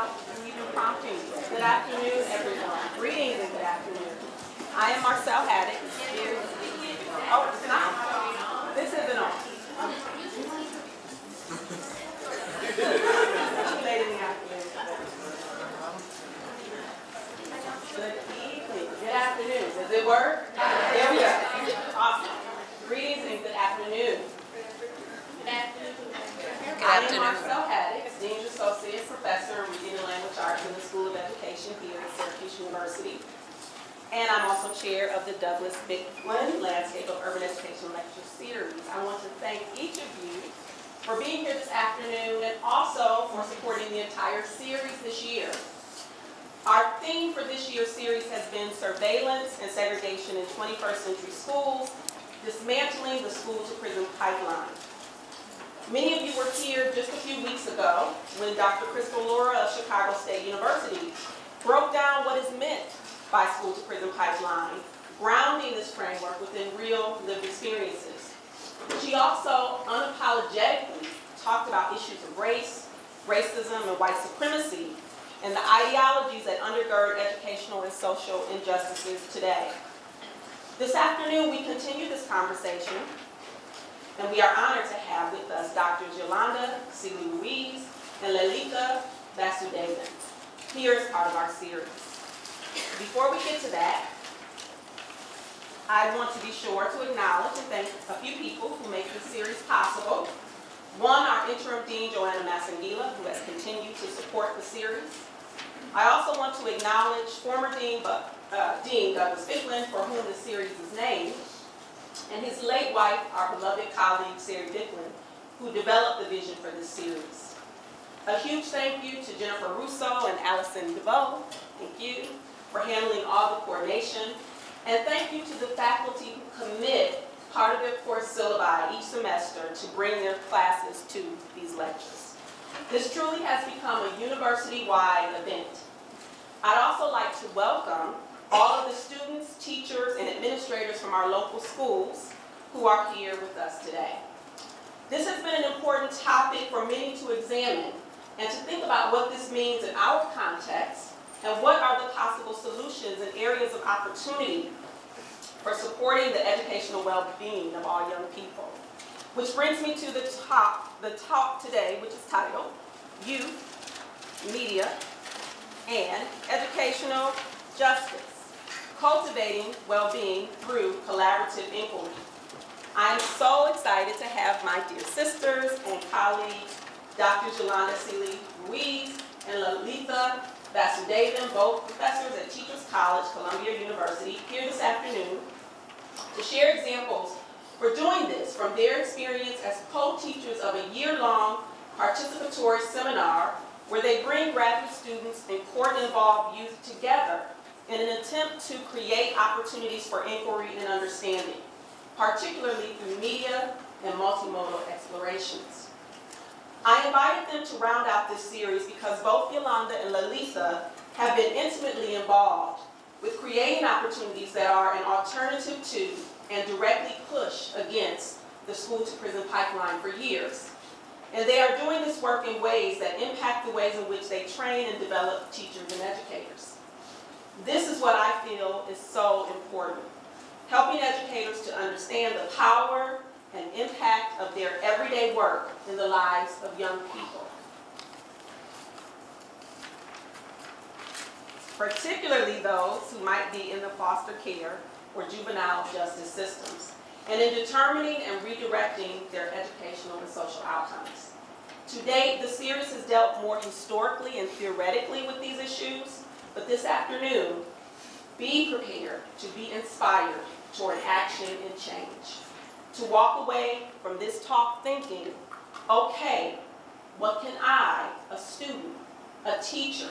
without even prompting you. Good afternoon, everyone. Greetings and good afternoon. I am Marcel Haddock. Oh, it's not? This isn't on. Late in the afternoon. Good evening. Good afternoon. Does it work? There we go. Awesome. Greetings and good afternoon. I am Marcel Haddock, Dean's Associate Professor of Reading and Language Arts in the School of Education here at Syracuse University. And I'm also chair of the Douglas Bicklin Landscape of Urban Education Lecture Series. I want to thank each of you for being here this afternoon and also for supporting the entire series this year. Our theme for this year's series has been Surveillance and Segregation in 21st Century Schools, Dismantling the School-to-Prison Pipeline. Many of you were here just a few weeks ago when Dr. Crystal Laura of Chicago State University broke down what is meant by school-to-prison pipeline, grounding this framework within real lived experiences. She also unapologetically talked about issues of race, racism, and white supremacy, and the ideologies that undergird educational and social injustices today. This afternoon, we continue this conversation, and we are honored to have with us Drs. Yolanda Sealy-Ruiz and Lalita Vasudevan here as part of our series. Before we get to that, I want to be sure to acknowledge and thank a few people who make this series possible. One, our interim dean, Joanna Masangila, who has continued to support the series. I also want to acknowledge former Dean Douglas Bicklin, for whom the series is named, and his late wife, our beloved colleague, Sarah Bicklin, who developed the vision for this series. A huge thank you to Jennifer Russo and Allison DeVoe, thank you, for handling all the coordination, and thank you to the faculty who commit part of their course syllabi each semester to bring their classes to these lectures. This truly has become a university-wide event. I'd also like to welcome all of the students, teachers, and administrators from our local schools who are here with us today. This has been an important topic for many to examine and to think about what this means in our context and what are the possible solutions and areas of opportunity for supporting the educational well-being of all young people. Which brings me to the talk today, which is titled Youth, Media, and Educational Justice. Cultivating well-being through collaborative inquiry. I am so excited to have my dear sisters and colleagues, Drs. Yolanda Sealy-Ruiz and Lalita Vasudevan, both professors at Teachers College, Columbia University, here this afternoon to share examples for doing this from their experience as co-teachers of a year-long participatory seminar where they bring graduate students and court-involved youth together in an attempt to create opportunities for inquiry and understanding, particularly through media and multimodal explorations. I invited them to round out this series because both Yolanda and Lalita have been intimately involved with creating opportunities that are an alternative to and directly push against the school-to-prison pipeline for years. And they are doing this work in ways that impact the ways in which they train and develop teachers and educators. This is what I feel is so important, helping educators to understand the power and impact of their everyday work in the lives of young people. Particularly those who might be in the foster care or juvenile justice systems, and in determining and redirecting their educational and social outcomes. To date, the series has dealt more historically and theoretically with these issues, but this afternoon, be prepared to be inspired toward action and change. To walk away from this talk thinking, okay, what can I, a student, a teacher,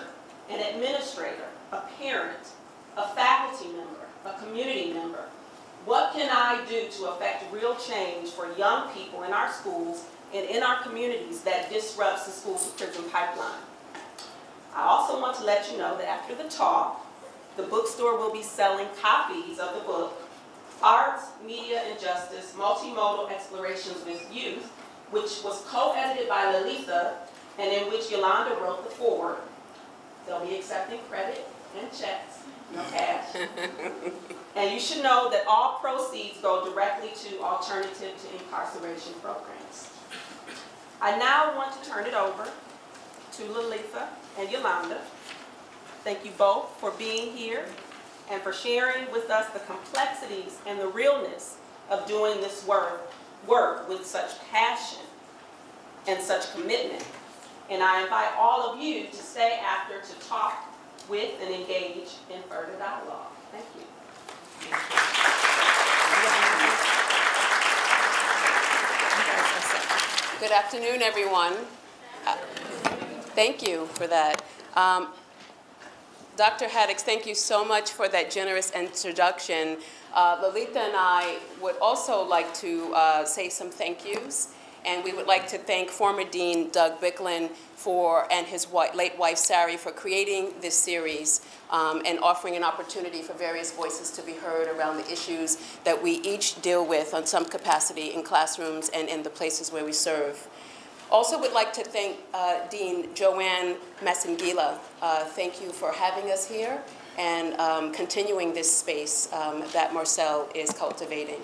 an administrator, a parent, a faculty member, a community member, what can I do to affect real change for young people in our schools and in our communities that disrupts the school-to-prison pipeline? I also want to let you know that after the talk, the bookstore will be selling copies of the book, Arts, Media, and Justice, Multimodal Explorations with Youth, which was co-edited by Lalita and in which Yolanda wrote the foreword. They'll be accepting credit and checks, no cash. And you should know that all proceeds go directly to alternative to incarceration programs. I now want to turn it over to Lalitha and Yolanda. Thank you both for being here and for sharing with us the complexities and the realness of doing this work with such passion and such commitment. And I invite all of you to stay after to talk with and engage in further dialogue. Thank you. Good afternoon, everyone. Thank you for that. Dr. Haddix, thank you so much for that generous introduction. Lalitha and I would also like to say some thank yous. And we would like to thank former Dean Doug Bicklin and his late wife, Sari, for creating this series and offering an opportunity for various voices to be heard around the issues that we each deal with on some capacity in classrooms and in the places where we serve. Also would like to thank Dean Joanne Masengila. Thank you for having us here and continuing this space that Marcel is cultivating.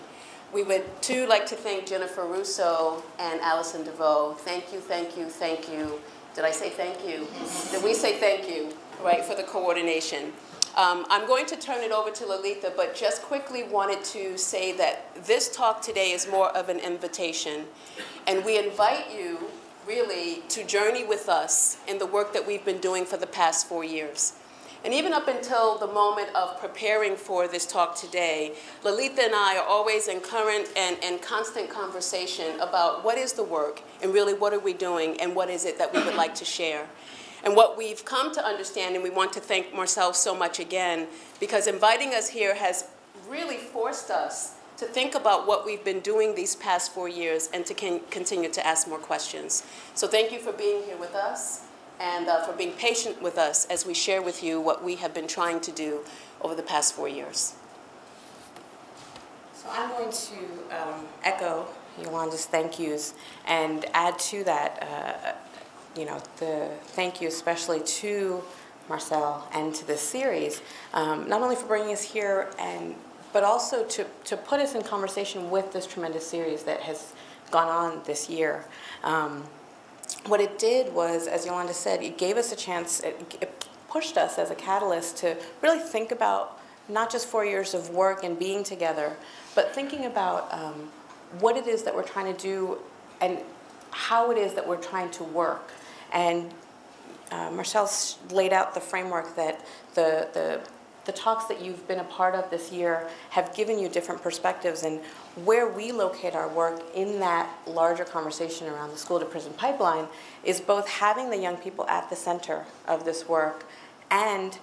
We would, too, like to thank Jennifer Russo and Allison DeVoe. Thank you, thank you, thank you. Did I say thank you? Did we say thank you, right, for the coordination? I'm going to turn it over to Lalitha, but just quickly wanted to say that this talk today is more of an invitation. And we invite you, really, to journey with us in the work that we've been doing for the past 4 years. And even up until the moment of preparing for this talk today, Lalitha and I are always in current and constant conversation about what is the work and really what are we doing and what is it that we would like to share. And what we've come to understand, and we want to thank Marcel so much again, because inviting us here has really forced us to think about what we've been doing these past 4 years and to continue to ask more questions. So thank you for being here with us. And for being patient with us as we share with you what we have been trying to do over the past 4 years. So I'm going to echo Yolanda's thank yous and add to that, the thank you especially to Marcel and to this series, not only for bringing us here, but also to put us in conversation with this tremendous series that has gone on this year. What it did was, as Yolanda said, it gave us a chance, it pushed us as a catalyst to really think about not just 4 years of work and being together, but thinking about what it is that we're trying to do and how it is that we're trying to work. And Marcel laid out the framework that the talks that you've been a part of this year have given you different perspectives, and where we locate our work in that larger conversation around the school-to-prison pipeline is both having the young people at the center of this work and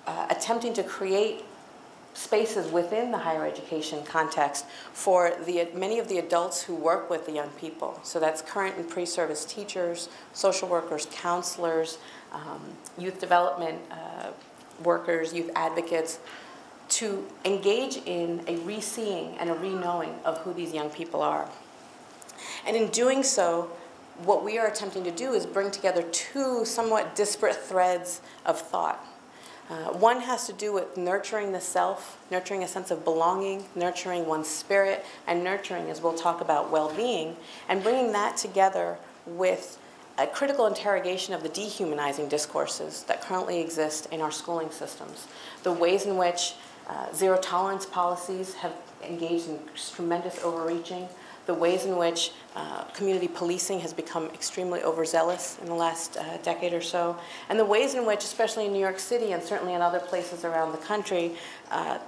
attempting to create spaces within the higher education context for many of the adults who work with the young people. So that's current and pre-service teachers, social workers, counselors, youth development workers, youth advocates, to engage in a re-seeing and a re-knowing of who these young people are. And in doing so, what we are attempting to do is bring together two somewhat disparate threads of thought. One has to do with nurturing the self, nurturing a sense of belonging, nurturing one's spirit, and nurturing, as we'll talk about, well-being, and bringing that together with a critical interrogation of the dehumanizing discourses that currently exist in our schooling systems, the ways in which zero-tolerance policies have engaged in tremendous overreaching, the ways in which community policing has become extremely overzealous in the last decade or so, and the ways in which, especially in New York City and certainly in other places around the country,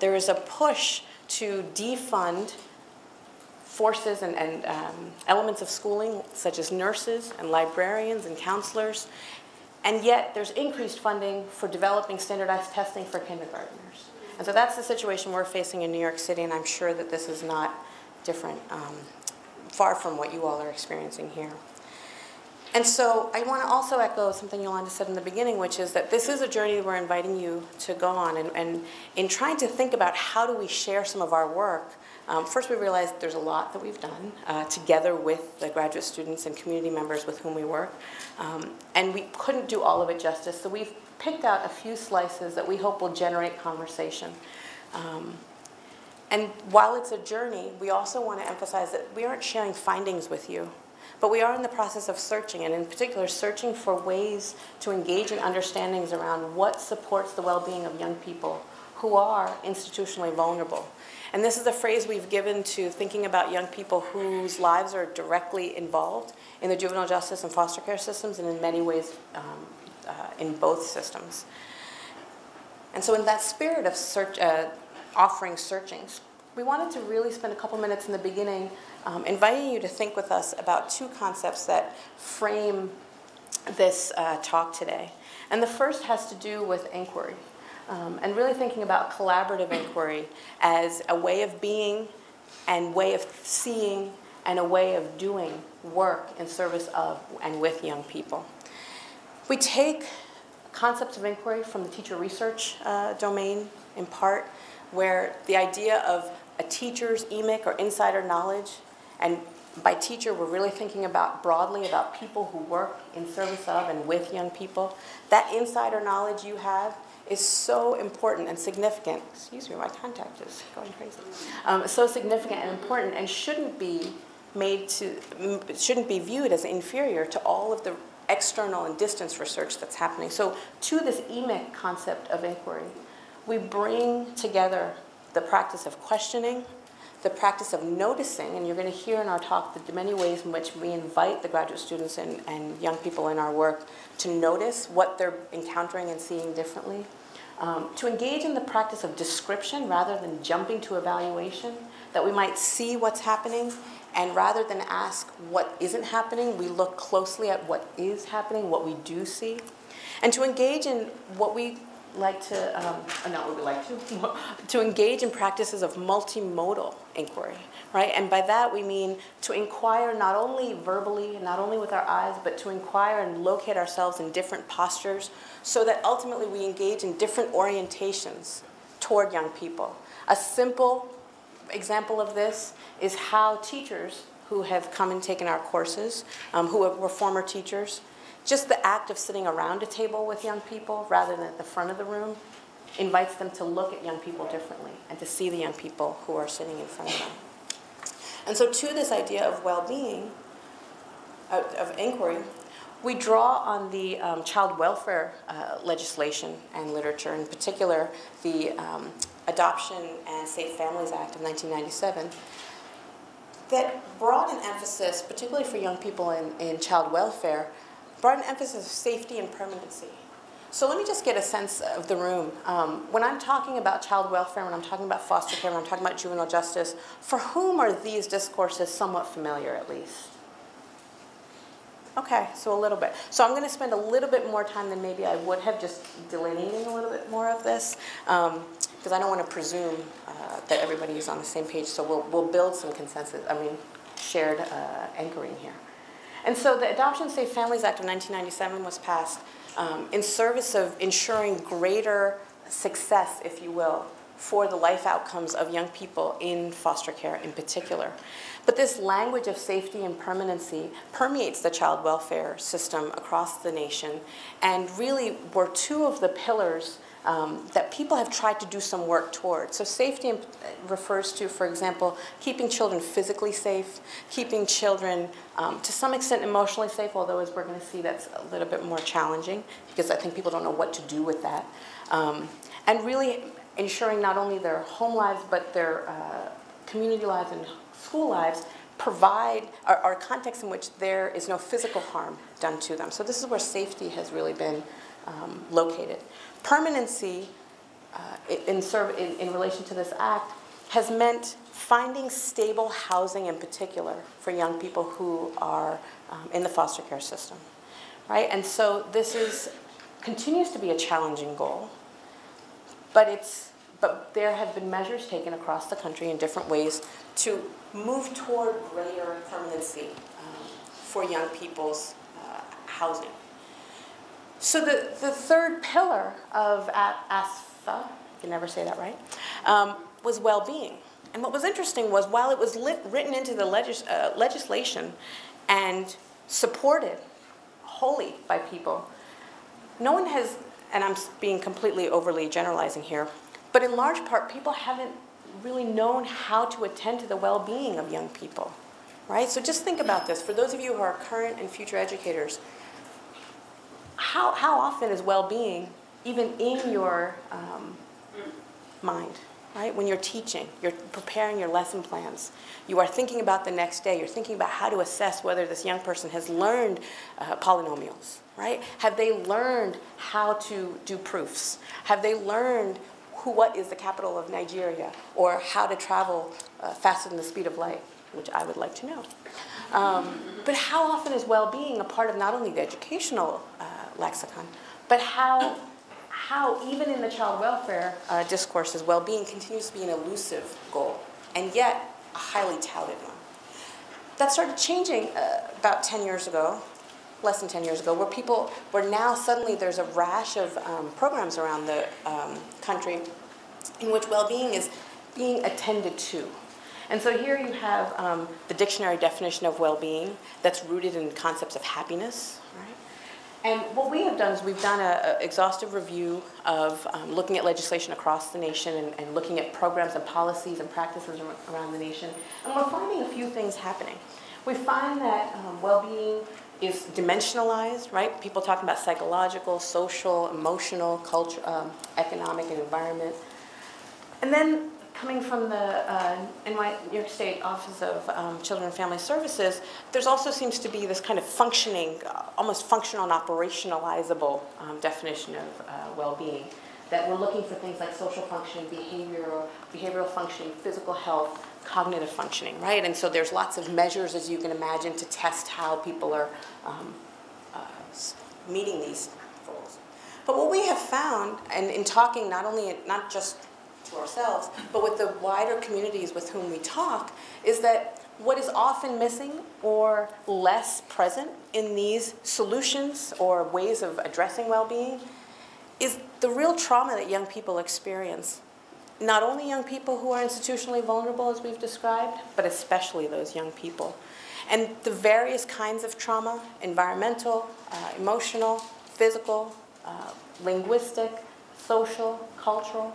there is a push to defund forces and elements of schooling, such as nurses and librarians and counselors, and yet there's increased funding for developing standardized testing for kindergartners. And so that's the situation we're facing in New York City, and I'm sure that this is not different, far from what you all are experiencing here. And so I want to also echo something Yolanda said in the beginning, which is that this is a journey we're inviting you to go on. And in trying to think about how do we share some of our work, First, we realized there's a lot that we've done together with the graduate students and community members with whom we work, and we couldn't do all of it justice, so we've picked out a few slices that we hope will generate conversation. And while it's a journey, we also want to emphasize that we aren't sharing findings with you, but we are in the process of searching, and in particular, searching for ways to engage in understandings around what supports the well-being of young people who are institutionally vulnerable. And this is a phrase we've given to thinking about young people whose lives are directly involved in the juvenile justice and foster care systems, and in many ways in both systems. And so in that spirit of offering searchings, we wanted to really spend a couple minutes in the beginning inviting you to think with us about two concepts that frame this talk today. And the first has to do with inquiry, and really thinking about collaborative inquiry as a way of being and way of seeing and a way of doing work in service of and with young people. We take concepts of inquiry from the teacher research domain in part, where the idea of a teacher's emic or insider knowledge, and by teacher we're really thinking about broadly about people who work in service of and with young people. That insider knowledge you have is so important and significant. Excuse me, my contact is going crazy. So significant and important, and shouldn't be viewed as inferior to all of the external and distance research that's happening. So to this emic concept of inquiry, we bring together the practice of questioning, the practice of noticing, and you're going to hear in our talk the many ways in which we invite the graduate students and young people in our work to notice what they're encountering and seeing differently, to engage in the practice of description rather than jumping to evaluation, that we might see what's happening, and rather than ask what isn't happening, we look closely at what is happening, what we do see, and to engage in what we like to, to engage in practices of multimodal inquiry, right? And by that we mean to inquire not only verbally, and not only with our eyes, but to inquire and locate ourselves in different postures so that ultimately we engage in different orientations toward young people. A simple example of this is how teachers who have come and taken our courses, who were former teachers, just the act of sitting around a table with young people rather than at the front of the room invites them to look at young people differently and to see the young people who are sitting in front of them. And so to this idea of well-being, of inquiry, we draw on the child welfare legislation and literature, in particular the Adoption and Safe Families Act of 1997, that brought an emphasis, particularly for young people in child welfare, brought an emphasis of safety and permanency. So let me just get a sense of the room. When I'm talking about child welfare, when I'm talking about foster care, when I'm talking about juvenile justice, for whom are these discourses somewhat familiar at least? Okay, so a little bit. So I'm going to spend a little bit more time than maybe I would have just delineating a little bit more of this, because I don't want to presume that everybody is on the same page, so we'll build some consensus, shared anchoring here. And so the Adoption Safe Families Act of 1997 was passed in service of ensuring greater success, if you will, for the life outcomes of young people in foster care in particular. But this language of safety and permanency permeates the child welfare system across the nation, and really were two of the pillars that people have tried to do some work toward. So safety refers to, for example, keeping children physically safe, keeping children to some extent emotionally safe, although as we're going to see that's a little bit more challenging because I think people don't know what to do with that. And really ensuring not only their home lives but their community lives and school lives are contexts in which there is no physical harm done to them. So this is where safety has really been located. Permanency, in relation to this act, has meant finding stable housing in particular for young people who are in the foster care system, right? And so this continues to be a challenging goal, but there have been measures taken across the country in different ways to move toward greater permanency for young people's housing. So the third pillar of ASFA, I can never say that right, was well-being. And what was interesting was while it was written into the legislation and supported wholly by people, no one has, and I'm being completely overly generalizing here, but in large part, people haven't really known how to attend to the well-being of young people, right? So just think about this. For those of you who are current and future educators, how often is well-being even in your mind, right? When you're teaching, you're preparing your lesson plans, you are thinking about the next day, you're thinking about how to assess whether this young person has learned polynomials, right? Have they learned how to do proofs? Have they learned what is the capital of Nigeria, or how to travel faster than the speed of light, which I would like to know. But how often is well-being a part of not only the educational lexicon, but how even in the child welfare discourses, well-being continues to be an elusive goal, and yet a highly touted one. That started changing about 10 years ago, less than 10 years ago, where now suddenly there's a rash of programs around the country in which well-being is being attended to. And so here you have the dictionary definition of well-being that's rooted in concepts of happiness, right? And what we have done is we've done an exhaustive review of looking at legislation across the nation and looking at programs and policies and practices around the nation. And we're finding a few things happening. We find that well-being is dimensionalized, right? People talking about psychological, social, emotional, culture, economic, and environment. And then coming from the New York State Office of Children and Family Services, there's also seems to be this kind of functioning, almost functional and operationalizable definition of well-being, that we're looking for things like social functioning, behavioral functioning, physical health, cognitive functioning, right? And so there's lots of measures, as you can imagine, to test how people are meeting these goals. But what we have found, and in talking not just to ourselves, but with the wider communities with whom we talk, is that what is often missing or less present in these solutions or ways of addressing well-being is the real trauma that young people experience. Not only young people who are institutionally vulnerable, as we've described, but especially those young people. And the various kinds of trauma, environmental, emotional, physical, linguistic, social, cultural,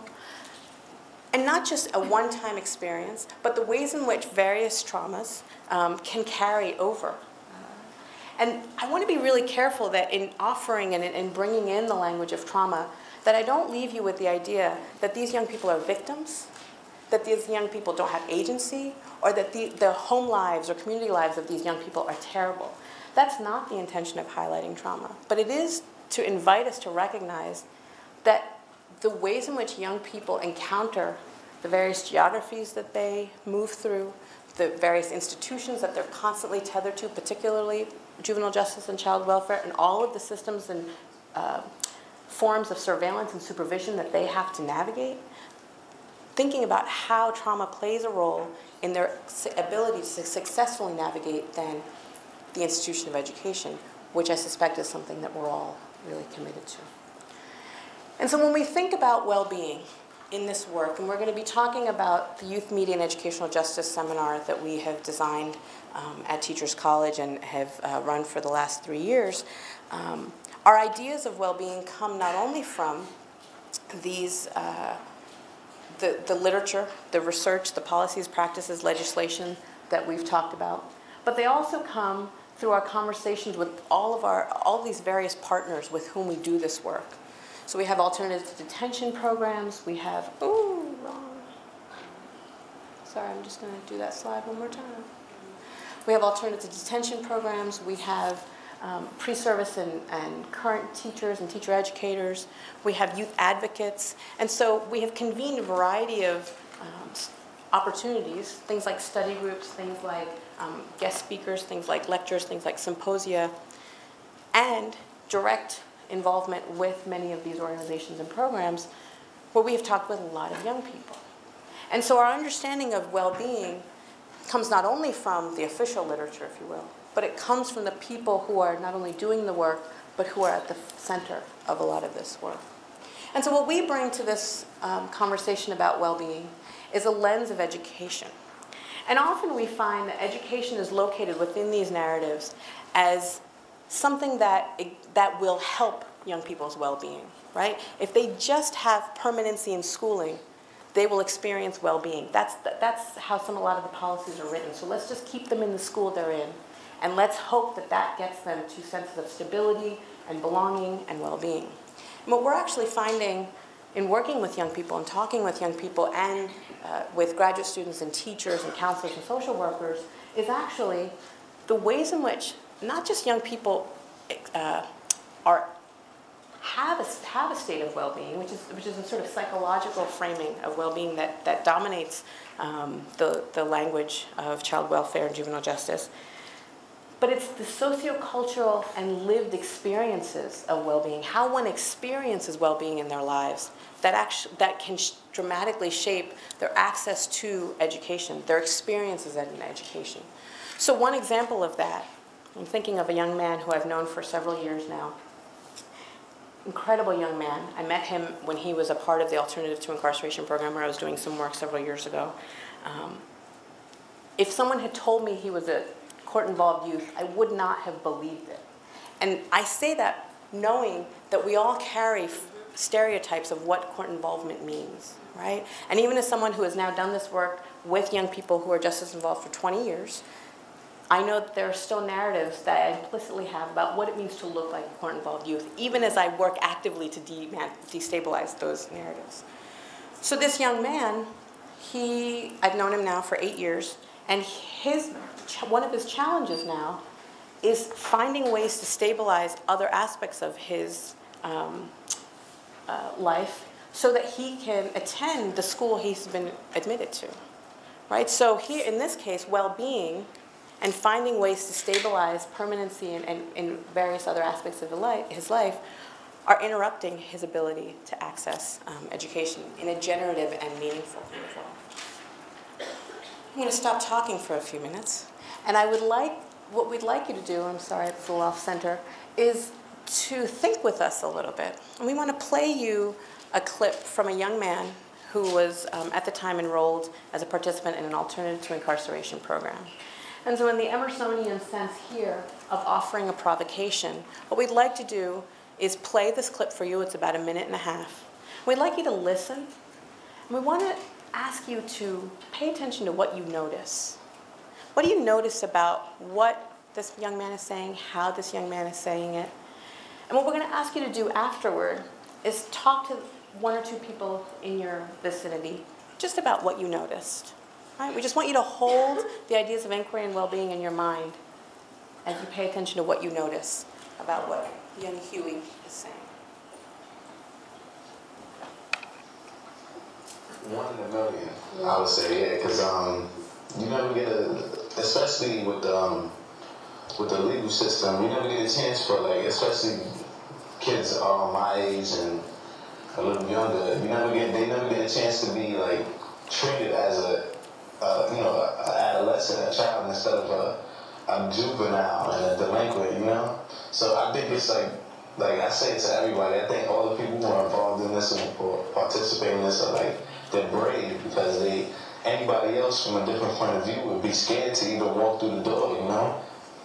and not just a one-time experience, but the ways in which various traumas can carry over. And I want to be really careful that in offering and in bringing in the language of trauma, that I don't leave you with the idea that these young people are victims, that these young people don't have agency, or that the home lives or community lives of these young people are terrible. That's not the intention of highlighting trauma, but it is to invite us to recognize that the ways in which young people encounter the various geographies that they move through, the various institutions that they're constantly tethered to, particularly juvenile justice and child welfare, and all of the systems and forms of surveillance and supervision that they have to navigate, thinking about how trauma plays a role in their ability to successfully navigate then the institution of education, which I suspect is something that we're all really committed to. And so when we think about well-being in this work, and we're going to be talking about the Youth Media and Educational Justice Seminar that we have designed at Teachers College and have run for the last 3 years, our ideas of well-being come not only from these, the literature, the research, the policies, practices, legislation that we've talked about, but they also come through our conversations with all these various partners with whom we do this work. So we have alternative to detention programs. We have, ooh, wrong. Sorry, I'm just going to do that slide one more time. We have alternative to detention programs. We have pre-service and current teachers and teacher educators. We have youth advocates. And so we have convened a variety of opportunities, things like study groups, things like guest speakers, things like lectures, things like symposia, and direct involvement with many of these organizations and programs where we have talked with a lot of young people. And so our understanding of well-being comes not only from the official literature, if you will, but it comes from the people who are not only doing the work, but who are at the center of a lot of this work. And so what we bring to this conversation about well-being is a lens of education. And often we find that education is located within these narratives as something that will help young people's well-being, right? If they just have permanency in schooling, they will experience well-being. That's how a lot of the policies are written. So let's just keep them in the school they're in, and let's hope that that gets them to senses of stability and belonging and well-being. And what we're actually finding in working with young people and talking with young people and with graduate students and teachers and counselors and social workers is actually the ways in which not just young people have a state of well-being, which is a sort of psychological framing of well-being that dominates the language of child welfare and juvenile justice. But it's the sociocultural and lived experiences of well-being, how one experiences well-being in their lives, that can dramatically shape their access to education, their experiences in education. So one example of that, I'm thinking of a young man who I've known for several years now. Incredible young man. I met him when he was a part of the Alternative to Incarceration program where I was doing some work several years ago. If someone had told me he was a court-involved youth, I would not have believed it. And I say that knowing that we all carry stereotypes of what court involvement means, right? And even as someone who has now done this work with young people who are justice involved for 20 years, I know that there are still narratives that I implicitly have about what it means to look like a court-involved youth, even as I work actively to destabilize those narratives. So this young man, I've known him now for 8 years, and one of his challenges now is finding ways to stabilize other aspects of his life so that he can attend the school he's been admitted to, right? So here, in this case, well-being and finding ways to stabilize permanency and various other aspects of his life are interrupting his ability to access education in a generative and meaningful kind of way. I'm going to stop talking for a few minutes, and what we'd like you to do, I'm sorry it's a little off-center, is to think with us a little bit. And we want to play you a clip from a young man who was at the time enrolled as a participant in an Alternative to Incarceration program. And so in the Emersonian sense here of offering a provocation, what we'd like to do is play this clip for you. It's about 1.5 minutes. We'd like you to listen. And we want to ask you to pay attention to what you notice. What do you notice about what this young man is saying, how this young man is saying it? And what we're going to ask you to do afterward is talk to 1 or 2 people in your vicinity just about what you noticed. Right? We just want you to hold the ideas of inquiry and well-being in your mind as you pay attention to what you notice about what young Huey is saying. 1 in a million, I would say, yeah, because you never get especially with the legal system, you never get a chance for, like, especially kids my age and a little younger, they never get a chance to be, like, treated as an adolescent, a child, instead of a juvenile and a delinquent, you know? So I think it's like I say it to everybody, I think all the people who are involved in this or participate in this are like, they're brave because anybody else from a different point of view would be scared to even walk through the door, you know?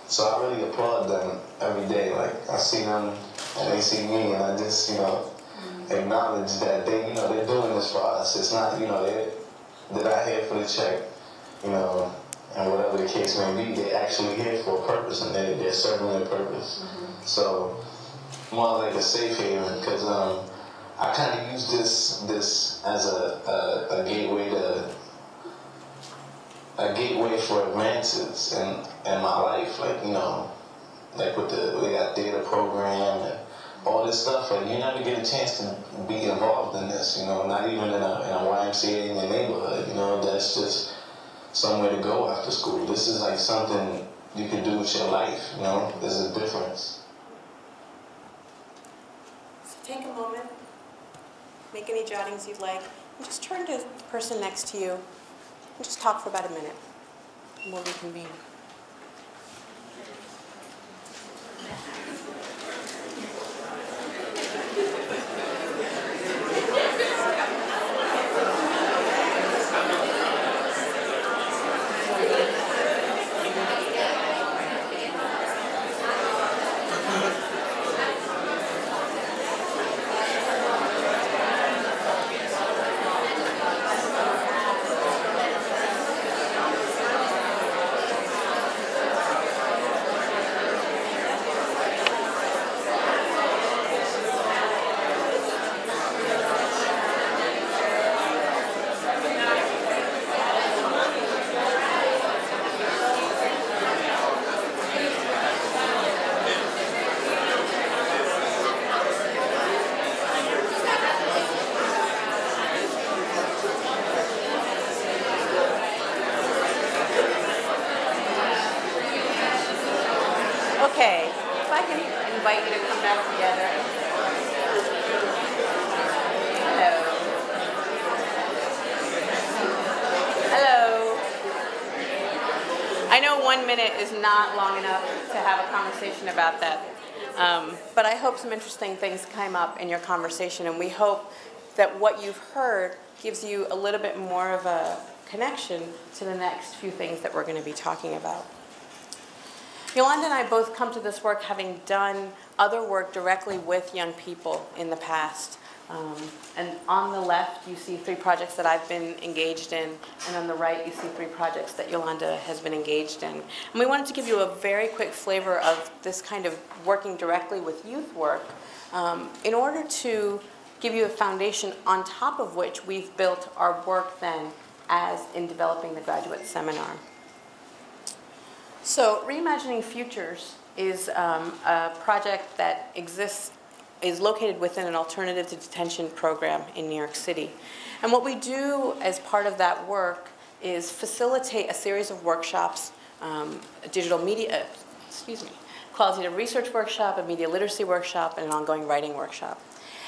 So I really applaud them every day. Like, I see them and they see me, and I just, acknowledge that they're doing this for us. It's not, they're not here for the check, and whatever the case may be, they're actually here for a purpose, and they're serving their purpose. Mm-hmm. So, more like a safe haven, because I kind of use this as a gateway for advances in my life, like we got theater program and all this stuff, and you never get a chance to be involved in this, not even in a YMCA in your neighborhood, that's just somewhere to go after school. This is like something you can do with your life, there's a difference. So take a moment, make any jottings you'd like, and just turn to the person next to you and just talk for about a minute, and we'll reconvene. invite you to come back together. Hello. Hello. I know 1 minute is not long enough to have a conversation about that, but I hope some interesting things came up in your conversation, and we hope that what you've heard gives you a little bit more of a connection to the next few things that we're going to be talking about. Yolanda and I both come to this work having done other work directly with young people in the past. And on the left, you see 3 projects that I've been engaged in, and on the right, you see 3 projects that Yolanda has been engaged in. And we wanted to give you a very quick flavor of this kind of working directly with youth work in order to give you a foundation on top of which we've built our work then as in developing the graduate seminar. So Reimagining Futures is a project that is located within an alternative to detention program in New York City. And what we do as part of that work is facilitate a series of workshops, a digital media, qualitative research workshop, a media literacy workshop, and an ongoing writing workshop.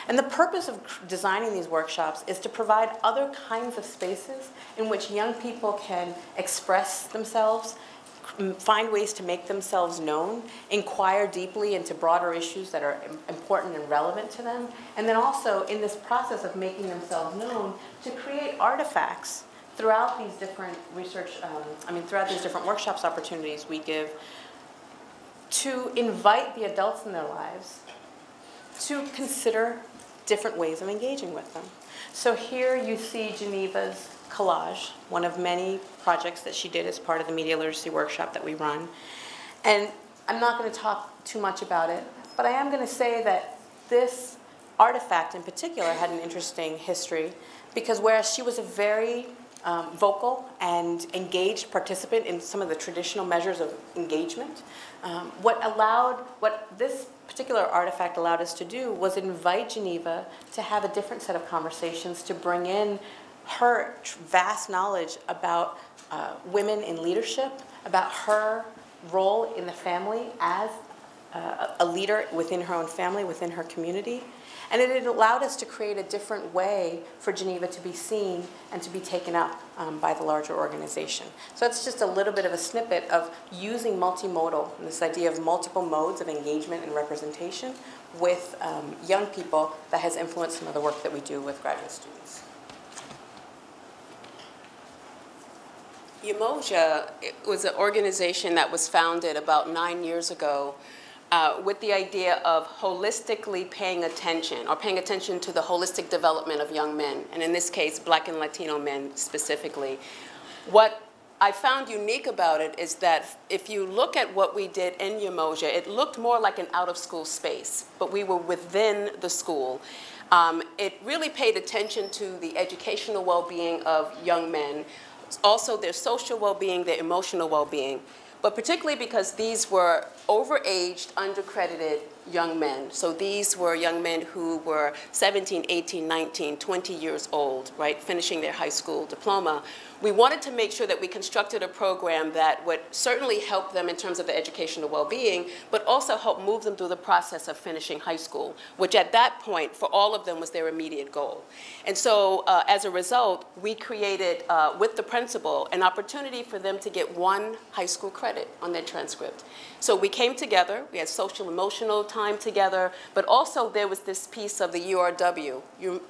And the purpose of designing these workshops is to provide other kinds of spaces in which young people can express themselves, find ways to make themselves known, inquire deeply into broader issues that are important and relevant to them, and then also in this process of making themselves known, to create artifacts throughout these different throughout these different workshops opportunities we give, to invite the adults in their lives to consider different ways of engaging with them. So here you see Geneva's collage, one of many projects that she did as part of the media literacy workshop that we run. And I'm not going to talk too much about it, but I am going to say that this artifact in particular had an interesting history, because whereas she was a very vocal and engaged participant in some of the traditional measures of engagement, what this particular artifact allowed us to do was invite Geneva to have a different set of conversations, to bring in her vast knowledge about women in leadership, about her role in the family as a leader within her own family, within her community. And it allowed us to create a different way for Geneva to be seen and to be taken up by the larger organization. So it's just a little bit of a snippet of using multimodal, and this idea of multiple modes of engagement and representation with young people that has influenced some of the work that we do with graduate students. Umoja was an organization that was founded about 9 years ago with the idea of holistically paying attention to the holistic development of young men, and in this case, Black and Latino men specifically. What I found unique about it is that if you look at what we did in Umoja, it looked more like an out-of-school space, but we were within the school. It really paid attention to the educational well-being of young men, also their social well-being, their emotional well-being, but particularly because these were overaged, undercredited young men. So these were young men who were 17, 18, 19, 20 years old, right, finishing their high school diploma. We wanted to make sure that we constructed a program that would certainly help them in terms of the educational well-being, but also help move them through the process of finishing high school, which at that point, for all of them, was their immediate goal. And so as a result, we created, with the principal, an opportunity for them to get 1 high school credit on their transcript. So we came together, we had social emotional time together, but also there was this piece of the URW,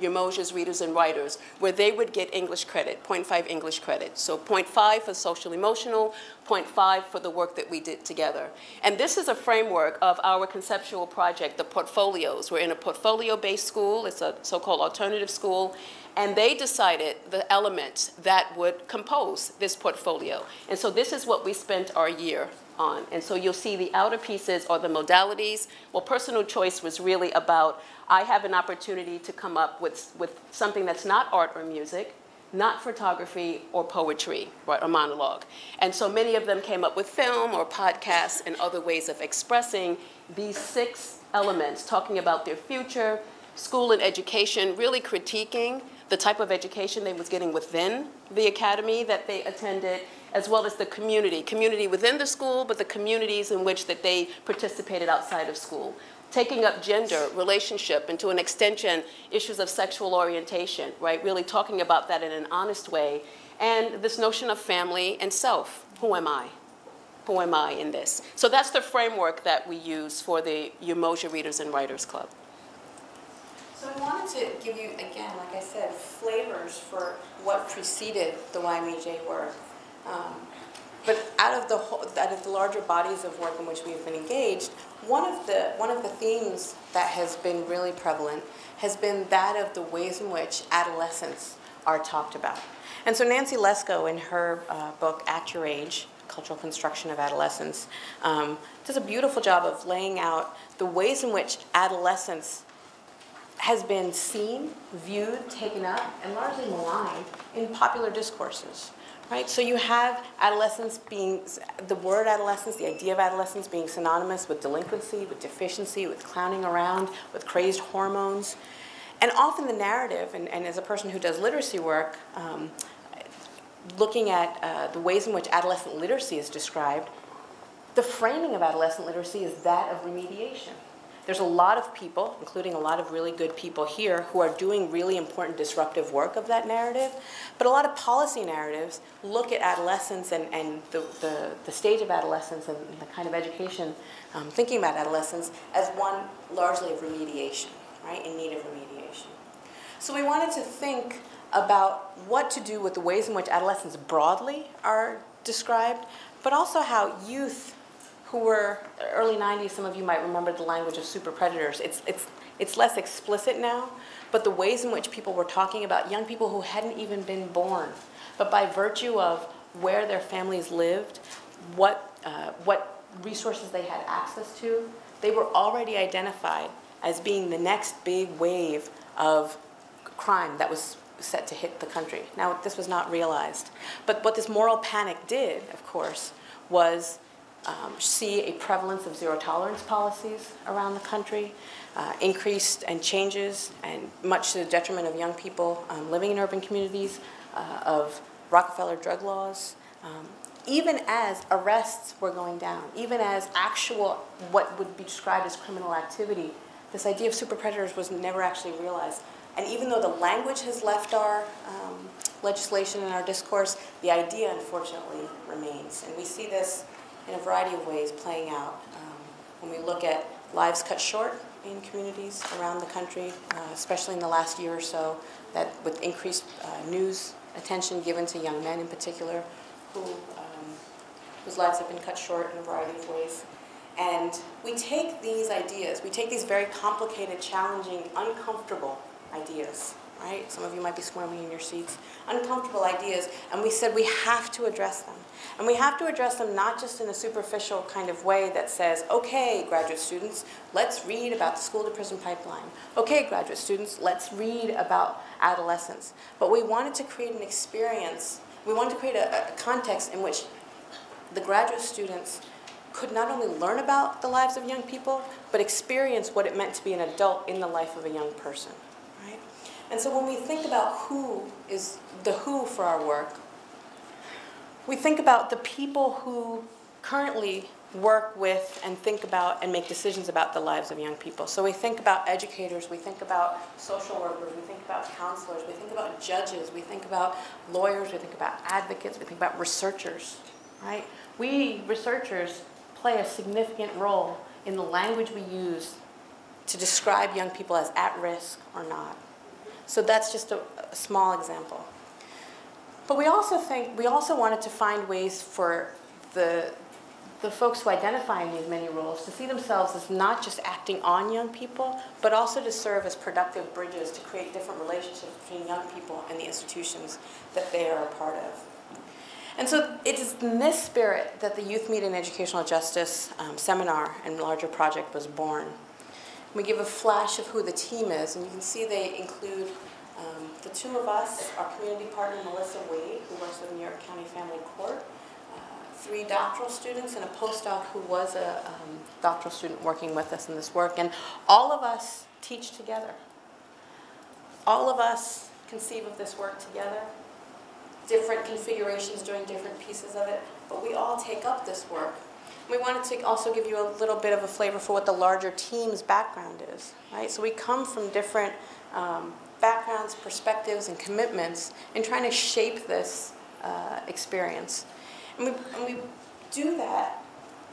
Umoja's Readers and Writers, where they would get English credit, 0.5 English credit. So 0.5 for social emotional, 0.5 for the work that we did together. And this is a framework of our conceptual project, the portfolios. We're in a portfolio-based school. It's a so-called alternative school. And they decided the elements that would compose this portfolio. And so this is what we spent our year on. And so you'll see the outer pieces are the modalities. Well, personal choice was really about, I have an opportunity to come up with something that's not art or music, not photography or poetry, right, or monologue. And so many of them came up with film or podcasts and other ways of expressing these 6 elements, talking about their future, school and education, really critiquing the type of education they was getting within the academy that they attended, as well as the community within the school, but the communities in which that they participated outside of school. taking up gender, relationship, and to an extension, issues of sexual orientation, right? Really talking about that in an honest way. And this notion of family and self. Who am I? Who am I in this? So that's the framework that we use for the Umoja Readers and Writers Club. So I wanted to give you, again, like I said, flavors for what preceded the YMEJ work. But out of the larger bodies of work in which we've been engaged, one of the themes that has been really prevalent has been that of the ways in which adolescents are talked about. And so Nancy Lesko, in her book, At Your Age, Cultural Construction of Adolescence, does a beautiful job of laying out the ways in which adolescence has been seen, viewed, taken up, and largely maligned in popular discourses, right? So you have adolescence being, the word adolescence, the idea of adolescence being synonymous with delinquency, with deficiency, with clowning around, with crazed hormones. And often the narrative, and as a person who does literacy work, looking at the ways in which adolescent literacy is described, the framing of adolescent literacy is that of remediation. There's a lot of people, including a lot of really good people here, who are doing really important disruptive work of that narrative. But a lot of policy narratives look at adolescence and the stage of adolescence and the kind of education, thinking about adolescence as one largely of remediation, right, in need of remediation. So we wanted to think about what to do with the ways in which adolescents broadly are described, but also how youth who were early 90s, some of you might remember the language of super predators. It's less explicit now, but the ways in which people were talking about young people who hadn't even been born, but by virtue of where their families lived, what resources they had access to, they were already identified as being the next big wave of crime that was set to hit the country. Now, this was not realized. But what this moral panic did, of course, was see a prevalence of zero tolerance policies around the country, increased and changes, and much to the detriment of young people living in urban communities, of Rockefeller drug laws, even as arrests were going down, even as actual, what would be described as criminal activity, this idea of super predators was never actually realized. And even though the language has left our legislation and our discourse, the idea, unfortunately, remains. And we see this in a variety of ways playing out when we look at lives cut short in communities around the country, especially in the last year or so, that with increased news attention given to young men in particular, whose lives have been cut short in a variety of ways. And we take these ideas, we take these very complicated, challenging, uncomfortable ideas, right? Some of you might be squirming in your seats. Uncomfortable ideas, and we said we have to address them. And we have to address them not just in a superficial kind of way that says, okay, graduate students, let's read about the school-to-prison pipeline. Okay, graduate students, let's read about adolescence. But we wanted to create an experience, we wanted to create a context in which the graduate students could not only learn about the lives of young people, but experience what it meant to be an adult in the life of a young person. Right? And so when we think about who is the who for our work, we think about the people who currently work with and think about and make decisions about the lives of young people. So we think about educators, we think about social workers, we think about counselors, we think about judges, we think about lawyers, we think about advocates, we think about researchers. Right? We researchers play a significant role in the language we use to describe young people as at risk or not. So that's just a small example. But we also wanted to find ways for the folks who identify in these many roles to see themselves as not just acting on young people, but also to serve as productive bridges to create different relationships between young people and the institutions that they are a part of. And so it is in this spirit that the Youth Media and Educational Justice seminar and larger project was born. We give a flash of who the team is, and you can see they include the two of us, our community partner, Melissa Wade, who works with New York County Family Court, 3 doctoral students, and a postdoc who was a doctoral student working with us in this work. And all of us teach together. All of us conceive of this work together. Different configurations doing different pieces of it, but we all take up this work. We wanted to also give you a little bit of a flavor for what the larger team's background is, right? So we come from different backgrounds, perspectives, and commitments in trying to shape this experience. And we do that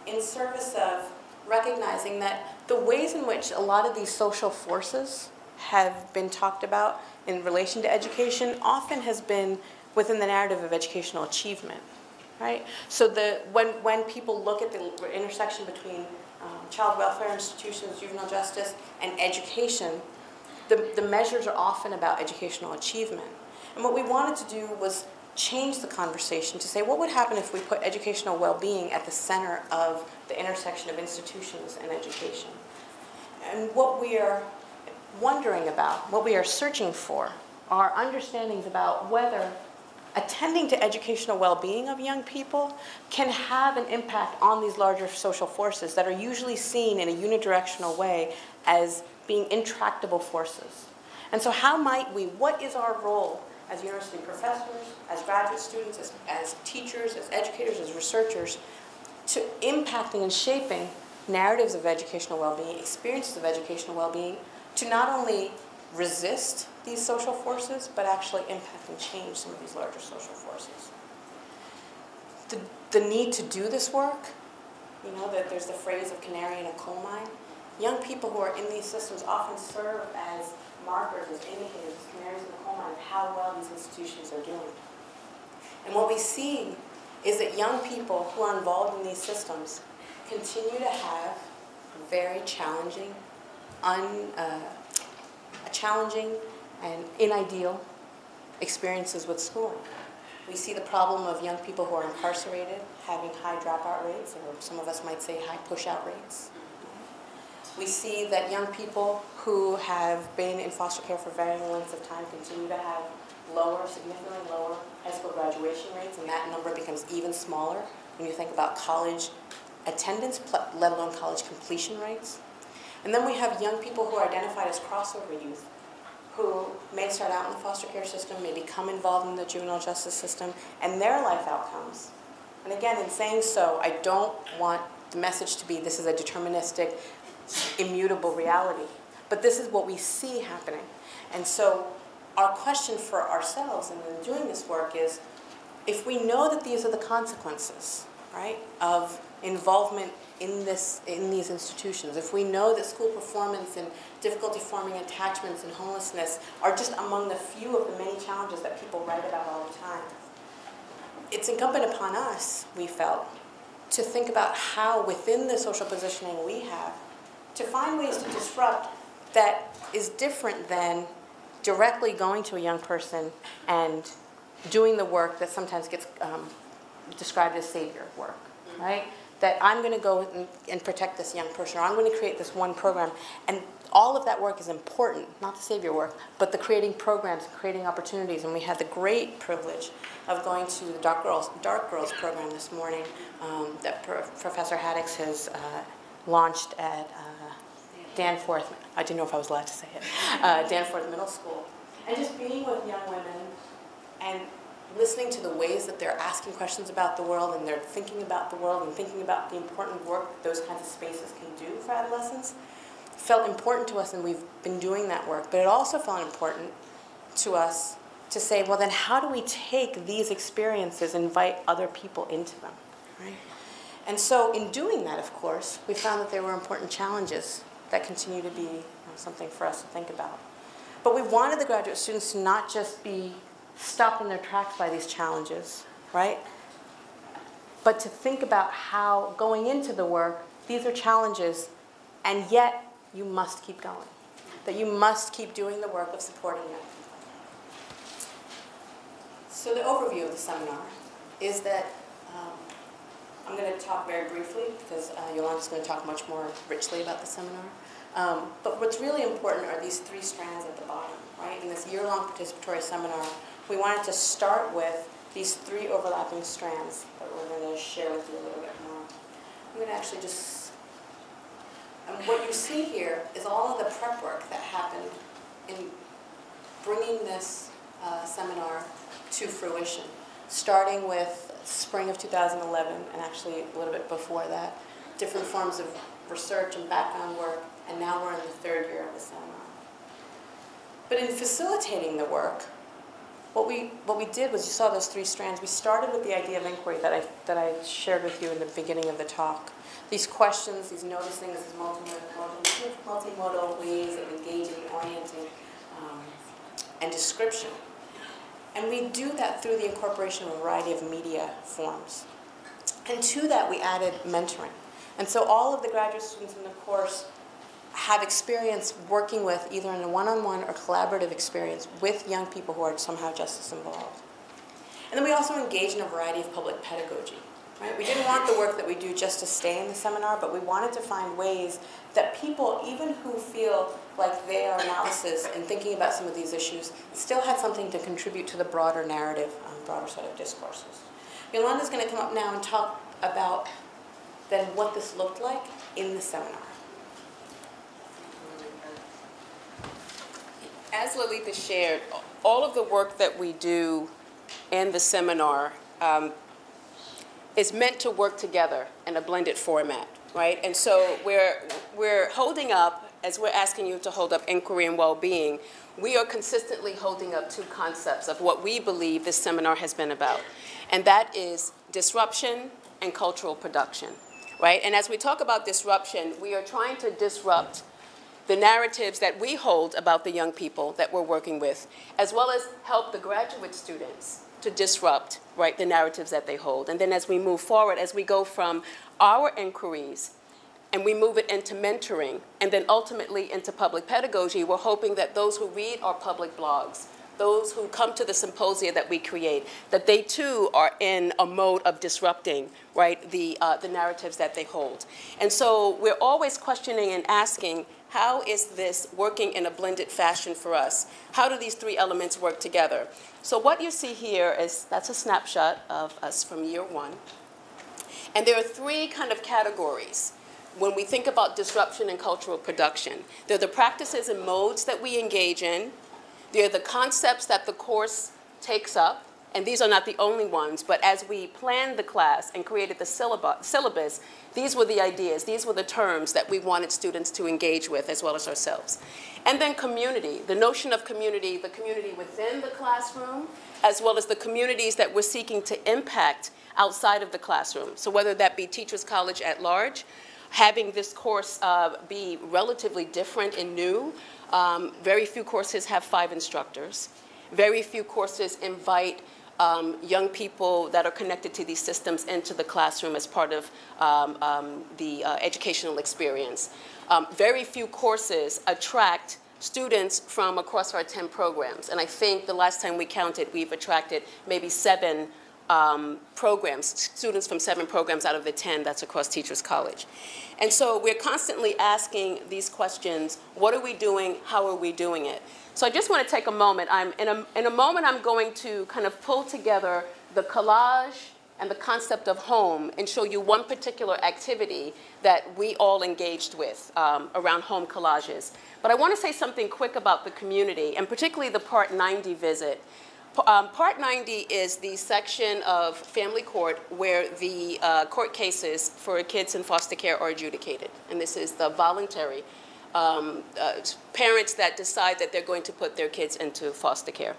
in service of recognizing that the ways in which a lot of these social forces have been talked about in relation to education often has been within the narrative of educational achievement, right? So when people look at the intersection between child welfare institutions, juvenile justice, and education, the measures are often about educational achievement. And what we wanted to do was change the conversation to say, what would happen if we put educational well-being at the center of the intersection of institutions and education? And what we are wondering about, what we are searching for, are understandings about whether attending to educational well-being of young people can have an impact on these larger social forces that are usually seen in a unidirectional way as being intractable forces. And so how might we, what is our role as university professors, as graduate students, as teachers, as educators, as researchers, to impacting and shaping narratives of educational well-being, experiences of educational well-being, to not only resist these social forces, but actually impact and change some of these larger social forces. The need to do this work, you know, that there's the phrase of canary in a coal mine. Young people who are in these systems often serve as markers, as indicators, as canaries in the coal mine of how well these institutions are doing. And what we see is that young people who are involved in these systems continue to have very challenging, challenging and unideal experiences with schooling. We see the problem of young people who are incarcerated having high dropout rates, or some of us might say high push-out rates. We see that young people who have been in foster care for varying lengths of time continue to have lower, significantly lower high school graduation rates, and that number becomes even smaller when you think about college attendance, let alone college completion rates. And then we have young people who are identified as crossover youth, who may start out in the foster care system, may become involved in the juvenile justice system, and their life outcomes. And again, in saying so, I don't want the message to be this is a deterministic, immutable reality, but this is what we see happening. And so our question for ourselves in doing this work is, if we know that these are the consequences, right, of involvement in these institutions, if we know that school performance and difficulty forming attachments and homelessness are just among the few of the many challenges that people write about all the time, it's incumbent upon us, we felt, to think about how within the social positioning we have, to find ways to disrupt that is different than directly going to a young person and doing the work that sometimes gets described as savior work, right? That I'm going to go and protect this young person, or I'm going to create this one program. And all of that work is important, not the savior work, but the creating programs and creating opportunities. And we had the great privilege of going to the Dark Girls program this morning that Professor Haddix has launched at Danforth. I didn't know if I was allowed to say it. Danforth Middle School. And just being with young women and listening to the ways that they're asking questions about the world, and they're thinking about the world and thinking about the important work those kinds of spaces can do for adolescents, felt important to us, and we've been doing that work. But it also felt important to us to say, well, then how do we take these experiences and invite other people into them, right? And so in doing that, of course, we found that there were important challenges that continue to be something for us to think about. But we wanted the graduate students to not just be stopped in their tracks by these challenges, right? But to think about how, going into the work, these are challenges, and yet you must keep going. That you must keep doing the work of supporting young people. So the overview of the seminar is that I'm going to talk very briefly, because Yolanda's going to talk much more richly about the seminar. But what's really important are these three strands at the bottom, right? In this year-long participatory seminar, we wanted to start with these three overlapping strands that we're going to share with you a little bit more. I'm going to actually just, and what you see here is all of the prep work that happened in bringing this seminar to fruition. starting with spring of 2011, and actually a little bit before that, different forms of research and background work, and now we're in the third year of the seminar. But in facilitating the work, what we did was, you saw those three strands. We started with the idea of inquiry that I shared with you in the beginning of the talk. These questions, these noticings, these multimodal ways of engaging, orienting, and description. And we do that through the incorporation of a variety of media forms. And to that, we added mentoring. And so all of the graduate students in the course have experience working with, either in a one-on-one or collaborative experience, with young people who are somehow just as involved. And then we also engage in a variety of public pedagogy. Right? We didn't want the work that we do just to stay in the seminar, but we wanted to find ways that people, even who feel like they are analysis and thinking about some of these issues, still had something to contribute to the broader narrative, broader set of discourses. Yolanda's going to come up now and talk about then what this looked like in the seminar. As Lolita shared, all of the work that we do in the seminar is meant to work together in a blended format, right? And so we're holding up, as we're asking you to hold up inquiry and well-being, we are consistently holding up two concepts of what we believe this seminar has been about. And that is disruption and cultural production, right? And as we talk about disruption, we are trying to disrupt the narratives that we hold about the young people that we're working with, as well as help the graduate students to disrupt, right, the narratives that they hold. And then as we move forward, as we go from our inquiries and we move it into mentoring and then ultimately into public pedagogy, we're hoping that those who read our public blogs, those who come to the symposia that we create, that they too are in a mode of disrupting, right, the narratives that they hold. And so we're always questioning and asking, how is this working in a blended fashion for us? How do these three elements work together? So what you see here is, that's a snapshot of us from year one. And there are three kind of categories when we think about disruption and cultural production. They're the practices and modes that we engage in. They're the concepts that the course takes up. And these are not the only ones, but as we planned the class and created the syllabus, these were the ideas, these were the terms that we wanted students to engage with, as well as ourselves. And then community, the notion of community, the community within the classroom, as well as the communities that we're seeking to impact outside of the classroom. So whether that be Teachers College at large, having this course be relatively different and new. Very few courses have 5 instructors. Very few courses invite young people that are connected to these systems into the classroom as part of the educational experience. Very few courses attract students from across our 10 programs. And I think the last time we counted, we've attracted maybe 7 programs, students from 7 programs out of the 10 that's across Teachers College. And so we're constantly asking these questions, what are we doing, how are we doing it? So I just want to take a moment. In a moment, I'm going to kind of pull together the collage and the concept of home and show you one particular activity that we all engaged with around home collages. But I want to say something quick about the community, and particularly the Part 90 visit. Part 90 is the section of family court where the court cases for kids in foster care are adjudicated. And this is the voluntary parents that decide that they're going to put their kids into foster care.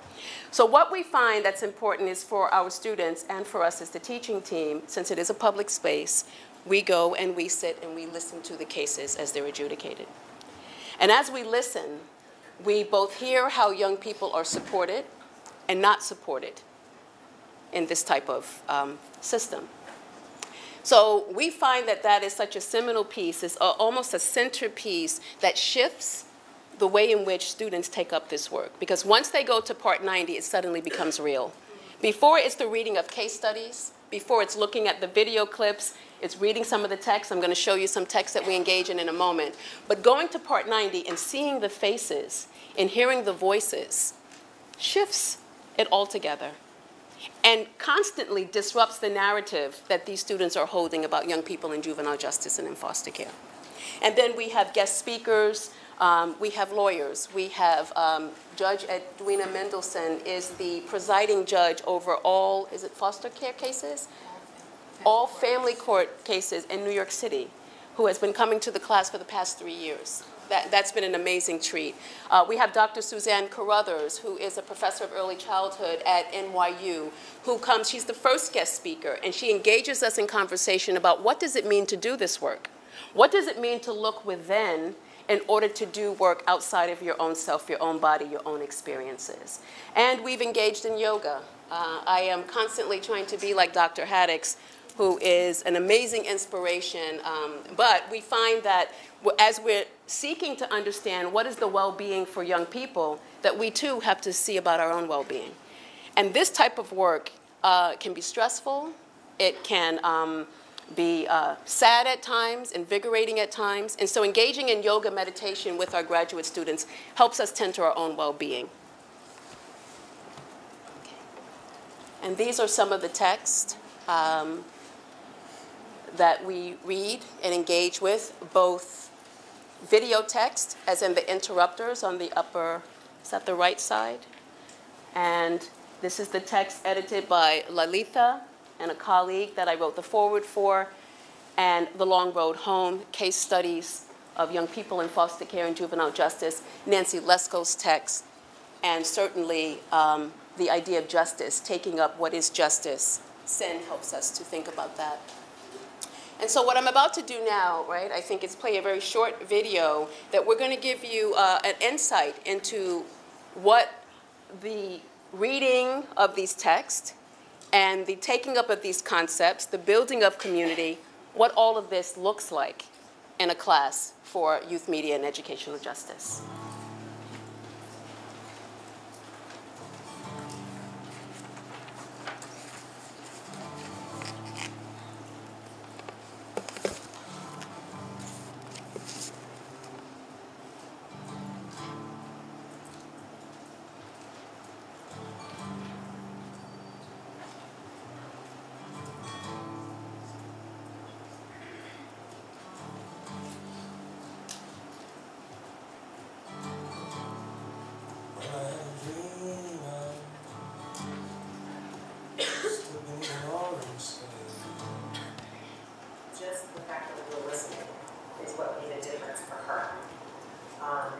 So what we find that's important is for our students and for us as the teaching team, since it is a public space, we go and we sit and we listen to the cases as they're adjudicated. And as we listen, we both hear how young people are supported and not supported in this type of system. So we find that that is such a seminal piece, it's almost a centerpiece that shifts the way in which students take up this work. Because once they go to Part 90, it suddenly becomes real. Before, it's the reading of case studies. Before, it's looking at the video clips. It's reading some of the text. I'm going to show you some text that we engage in a moment. But going to Part 90 and seeing the faces and hearing the voices shifts it all together and constantly disrupts the narrative that these students are holding about young people in juvenile justice and in foster care. And then we have guest speakers We have lawyers. We have Judge Edwina Mendelson is the presiding judge over all, is it foster care cases? All family court cases in New York City, who has been coming to the class for the past 3 years. That's been an amazing treat. We have Dr. Suzanne Carruthers, who is a professor of early childhood at NYU, who comes, she's the first guest speaker, and she engages us in conversation about what does it mean to do this work? What does it mean to look within in order to do work outside of your own self, your own body, your own experiences? And we've engaged in yoga. I am constantly trying to be like Dr. Haddix, who is an amazing inspiration, but we find that as we're seeking to understand what is the well-being for young people, that we too have to see about our own well-being. And this type of work can be stressful, it can be sad at times, invigorating at times, and so engaging in yoga meditation with our graduate students helps us tend to our own well-being. Okay. And these are some of the texts that we read and engage with, both video text, as in the interrupters on the upper, is that the right side? And this is the text edited by Lalita and a colleague that I wrote the foreword for, and The Long Road Home, case studies of young people in foster care and juvenile justice, Nancy Lesko's text, and certainly the idea of justice, taking up what is justice. Sen helps us to think about that. And so what I'm about to do now, right, I think is play a very short video that we're going to give you an insight into what the reading of these texts and the taking up of these concepts, the building of community, what all of this looks like in a class for youth media and educational justice. Just the fact that we were listening is what made a difference for her.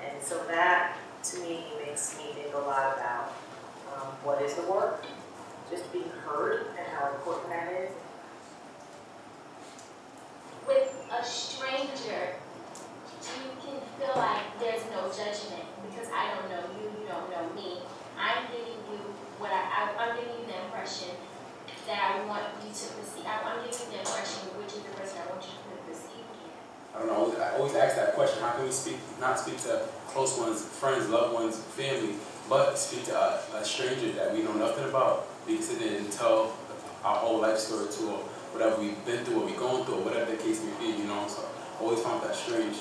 And so that, to me, makes me think a lot about what is the work, just being heard and how important that is. With a stranger, you can feel like there's no judgment because I don't know you, you don't know me. I'm giving you what I'm giving you the impression that I want you to perceive. I'm giving you the impression which is the person I want you to perceive again. I don't know, I always ask that question, how can we not speak to close ones, friends, loved ones, family, but speak to a stranger that we know nothing about? We can sit there and tell our whole life story to, or whatever we've been through, or we're going through, or whatever the case may be, you know, so I always found that strange.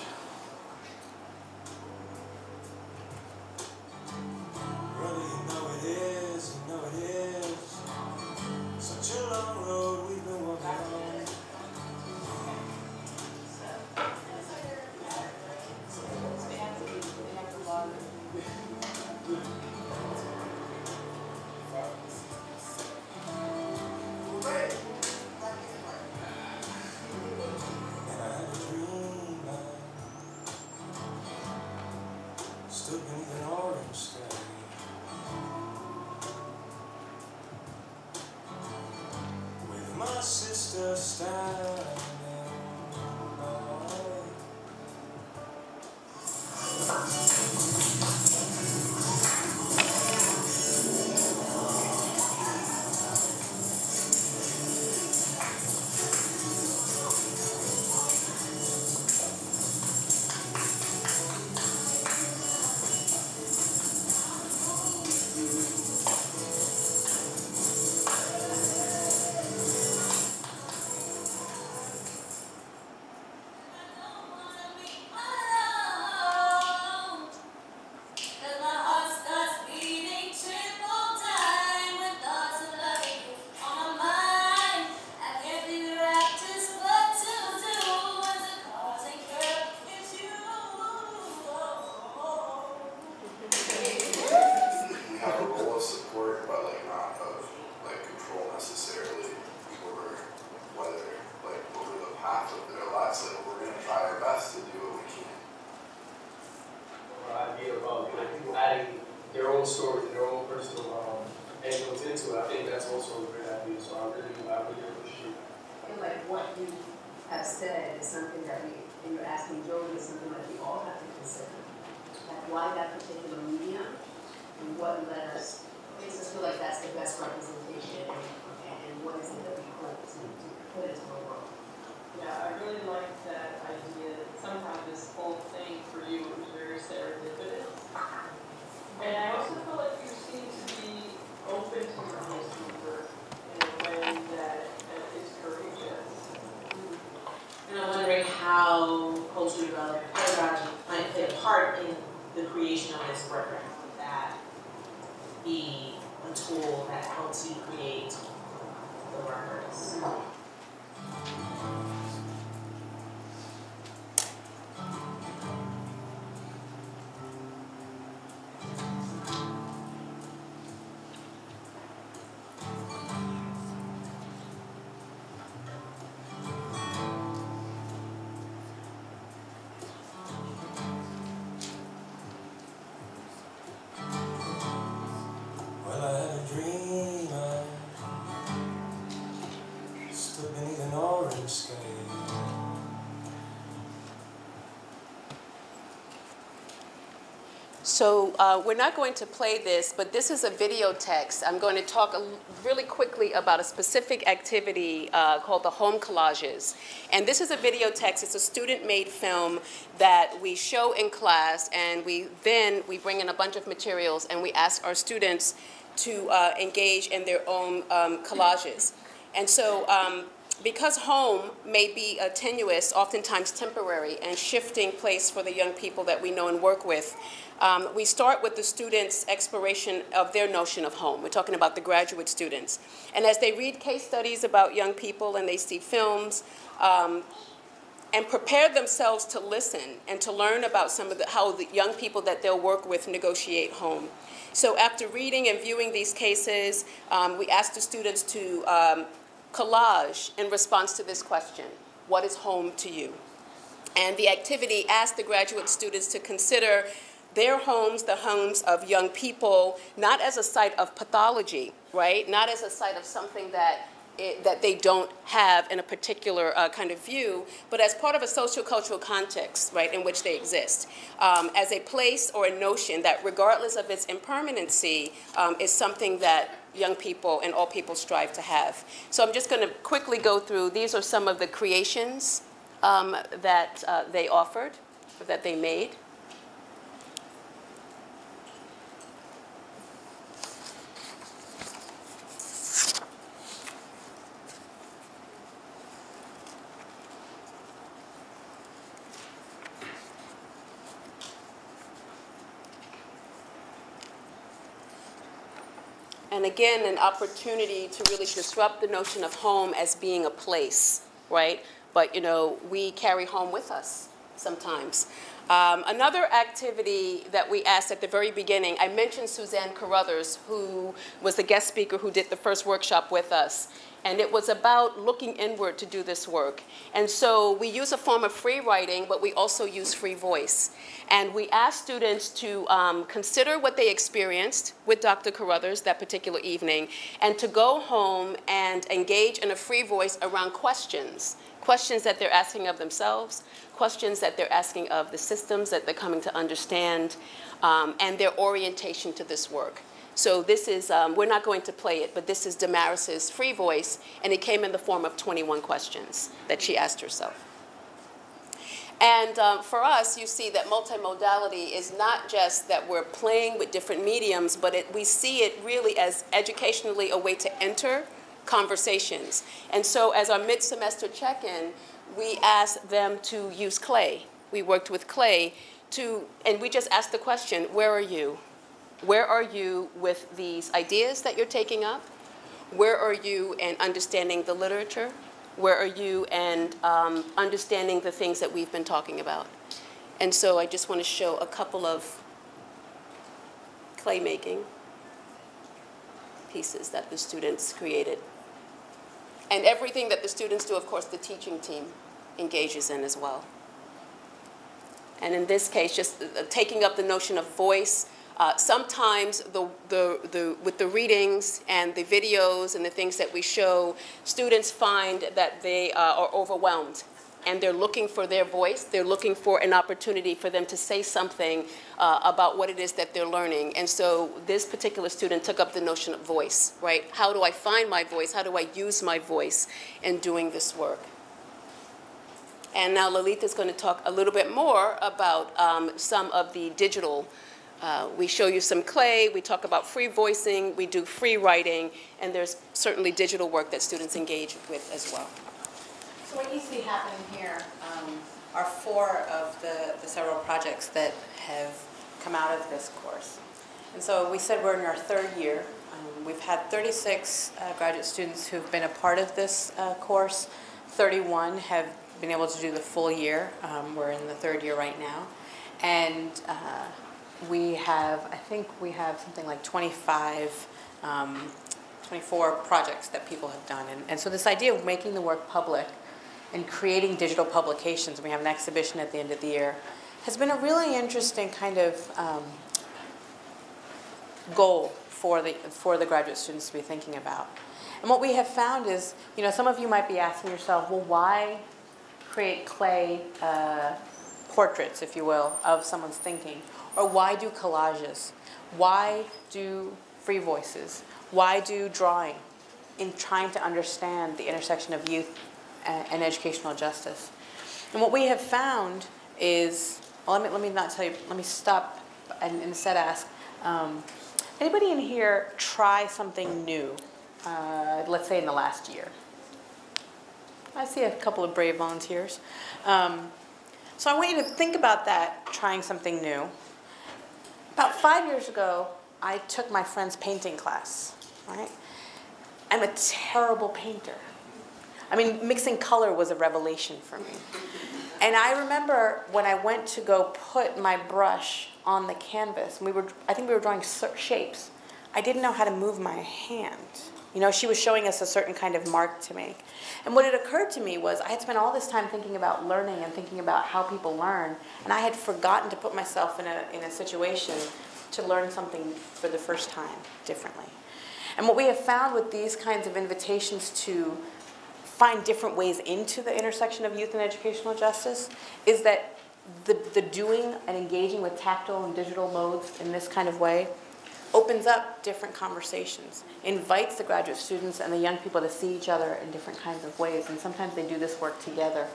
their own personal angles into it. I think that's also a great idea. So I really appreciate that. And like what you have said is something that and you're asking Jody, is something that we all have to consider. Like why that particular medium and what makes us feel like that's the best representation and what is it that we hope to put into the world. Yeah, I really like that idea. Sometimes this whole thing for you was very serendipitous. And I also feel like you seem to be open to your newspaper in a way that is courageous. And I'm wondering how culture development pedagogy might play a part in the creation of this program. Would that be a tool that helps you create the records? Well, I had a dream I stood beneath an orange sky. So we're not going to play this, but this is a video text. I'm going to talk really quickly about a specific activity called the Home Collages. And this is a video text. It's a student-made film that we show in class, and we bring in a bunch of materials, and we ask our students to engage in their own collages. And so because home may be a tenuous, oftentimes temporary, and shifting place for the young people that we know and work with, we start with the students' exploration of their notion of home. We're talking about the graduate students. And as they read case studies about young people and they see films, and prepare themselves to listen and to learn about how the young people that they'll work with negotiate home. So after reading and viewing these cases, we ask the students to collage in response to this question: what is home to you? And the activity asked the graduate students to consider their homes, the homes of young people, not as a site of pathology, right? Not as a site of something that they don't have in a particular kind of view, but as part of a sociocultural context, right, in which they exist. As a place or a notion that, regardless of its impermanency, is something that young people and all people strive to have. So I'm just going to quickly go through. These are some of the creations that they offered, that they made. And again, an opportunity to really disrupt the notion of home as being a place, right? But, you know, we carry home with us sometimes. Another activity that we asked at the very beginning, I mentioned Suzanne Carruthers, who was the guest speaker who did the first workshop with us. And it was about looking inward to do this work. And so we use a form of free writing, but we also use free voice. And we asked students to consider what they experienced with Dr. Carruthers that particular evening, and to go home and engage in a free voice around questions. Questions that they're asking of themselves, questions that they're asking of the systems that they're coming to understand, and their orientation to this work. So this is, we're not going to play it, but this is Damaris's free voice, and it came in the form of 21 questions that she asked herself. And for us, you see that multimodality is not just that we're playing with different mediums, but we see it really as educationally a way to enter conversations. And so as our mid-semester check-in, we asked them to use clay. We worked with clay and we just asked the question, where are you? Where are you with these ideas that you're taking up? Where are you in understanding the literature? Where are you in understanding the things that we've been talking about? And so I just want to show a couple of clay making pieces that the students created. And everything that the students do, of course, the teaching team engages in as well. And in this case, just taking up the notion of voice, Sometimes with the readings and the videos and the things that we show, students find that they are overwhelmed. And they're looking for their voice. They're looking for an opportunity for them to say something about what it is that they're learning. And so this particular student took up the notion of voice, right? How do I find my voice? How do I use my voice in doing this work? And now Lolita is going to talk a little bit more about some of the digital. We show you some clay. We talk about free voicing. We do free writing. And there's certainly digital work that students engage with as well. So what you see happening here are 4 of the several projects that have come out of this course. And so we said we're in our 3rd year. We've had 36 graduate students who've been a part of this course. 31 have been able to do the full year. We're in the 3rd year right now. And we have, I think we have something like 24 projects that people have done. And so this idea of making the work public and creating digital publications, we have an exhibition at the end of the year, has been a really interesting kind of goal for the graduate students to be thinking about. And what we have found is, you know, some of you might be asking yourself, well, why create clay portraits, if you will, of someone's thinking? Or why do collages? Why do free voices? Why do drawing in trying to understand the intersection of youth and educational justice? And what we have found is, well, let me not tell you, let me stop and instead ask, anybody in here try something new, let's say in the last year? I see a couple of brave volunteers. So I want you to think about that, trying something new. About 5 years ago, I took my friend's painting class, right? I'm a terrible painter. I mean, mixing color was a revelation for me. And I remember when I went to go put my brush on the canvas, and I think we were drawing shapes. I didn't know how to move my hand. You know, she was showing us a certain kind of mark to make. And what had occurred to me was I had spent all this time thinking about learning and thinking about how people learn, and I had forgotten to put myself in a situation to learn something for the first time differently. And what we have found with these kinds of invitations to find different ways into the intersection of youth and educational justice is that the doing and engaging with tactile and digital modes in this kind of way opens up different conversations, invites the graduate students and the young people to see each other in different kinds of ways, and sometimes they do this work together.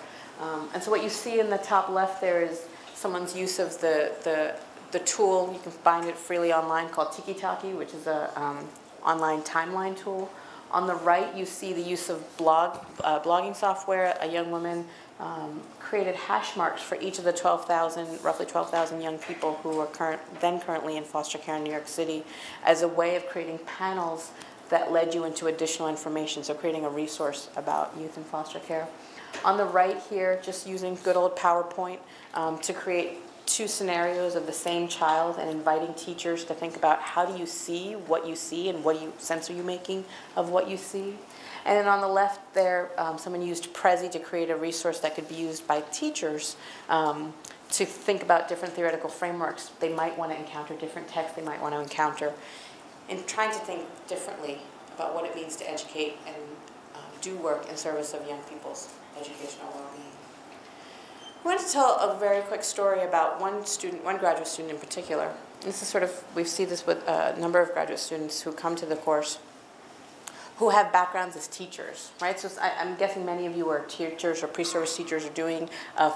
And so what you see in the top left there is someone's use of the tool. You can find it freely online, called Tiki-Taki, which is a online timeline tool. On the right, you see the use of blogging software. A young woman created hash marks for each of the roughly 12,000 young people who are currently in foster care in New York City as a way of creating panels that led you into additional information, so creating a resource about youth in foster care. On the right here, just using good old PowerPoint to create 2 scenarios of the same child and inviting teachers to think about how do you see what you see and what sense are you making of what you see. And then on the left there, someone used Prezi to create a resource that could be used by teachers to think about different theoretical frameworks. They might want to encounter different texts they might want to encounter, and trying to think differently about what it means to educate and do work in service of young people's educational well-being. I want to tell a very quick story about one graduate student in particular. This is we see this with a number of graduate students who come to the course who have backgrounds as teachers, right? So I'm guessing many of you are teachers or pre-service teachers or doing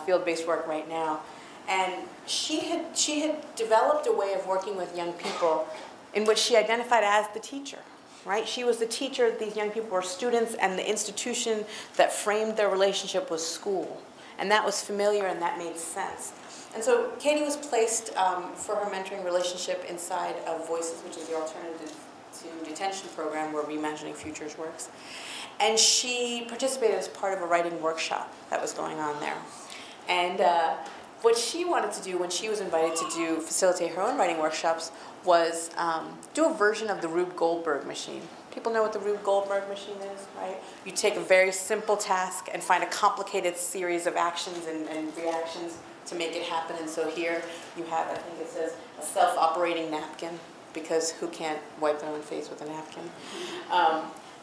field-based work right now. And she had developed a way of working with young people in which she identified as the teacher, right? She was the teacher. These young people were students, and the institution that framed their relationship was school. And that was familiar, and that made sense. And so Katie was placed for her mentoring relationship inside of Voices, which is the alternative to detention program where Reimagining Futures works. And she participated as part of a writing workshop that was going on there. And what she wanted to do when she was invited to facilitate her own writing workshops was do a version of the Rube Goldberg machine. People know what the Rube Goldberg machine is, right? You take a very simple task and find a complicated series of actions and reactions to make it happen. And so here you have, I think it says, a self-operating napkin, because who can't wipe their own face with a napkin?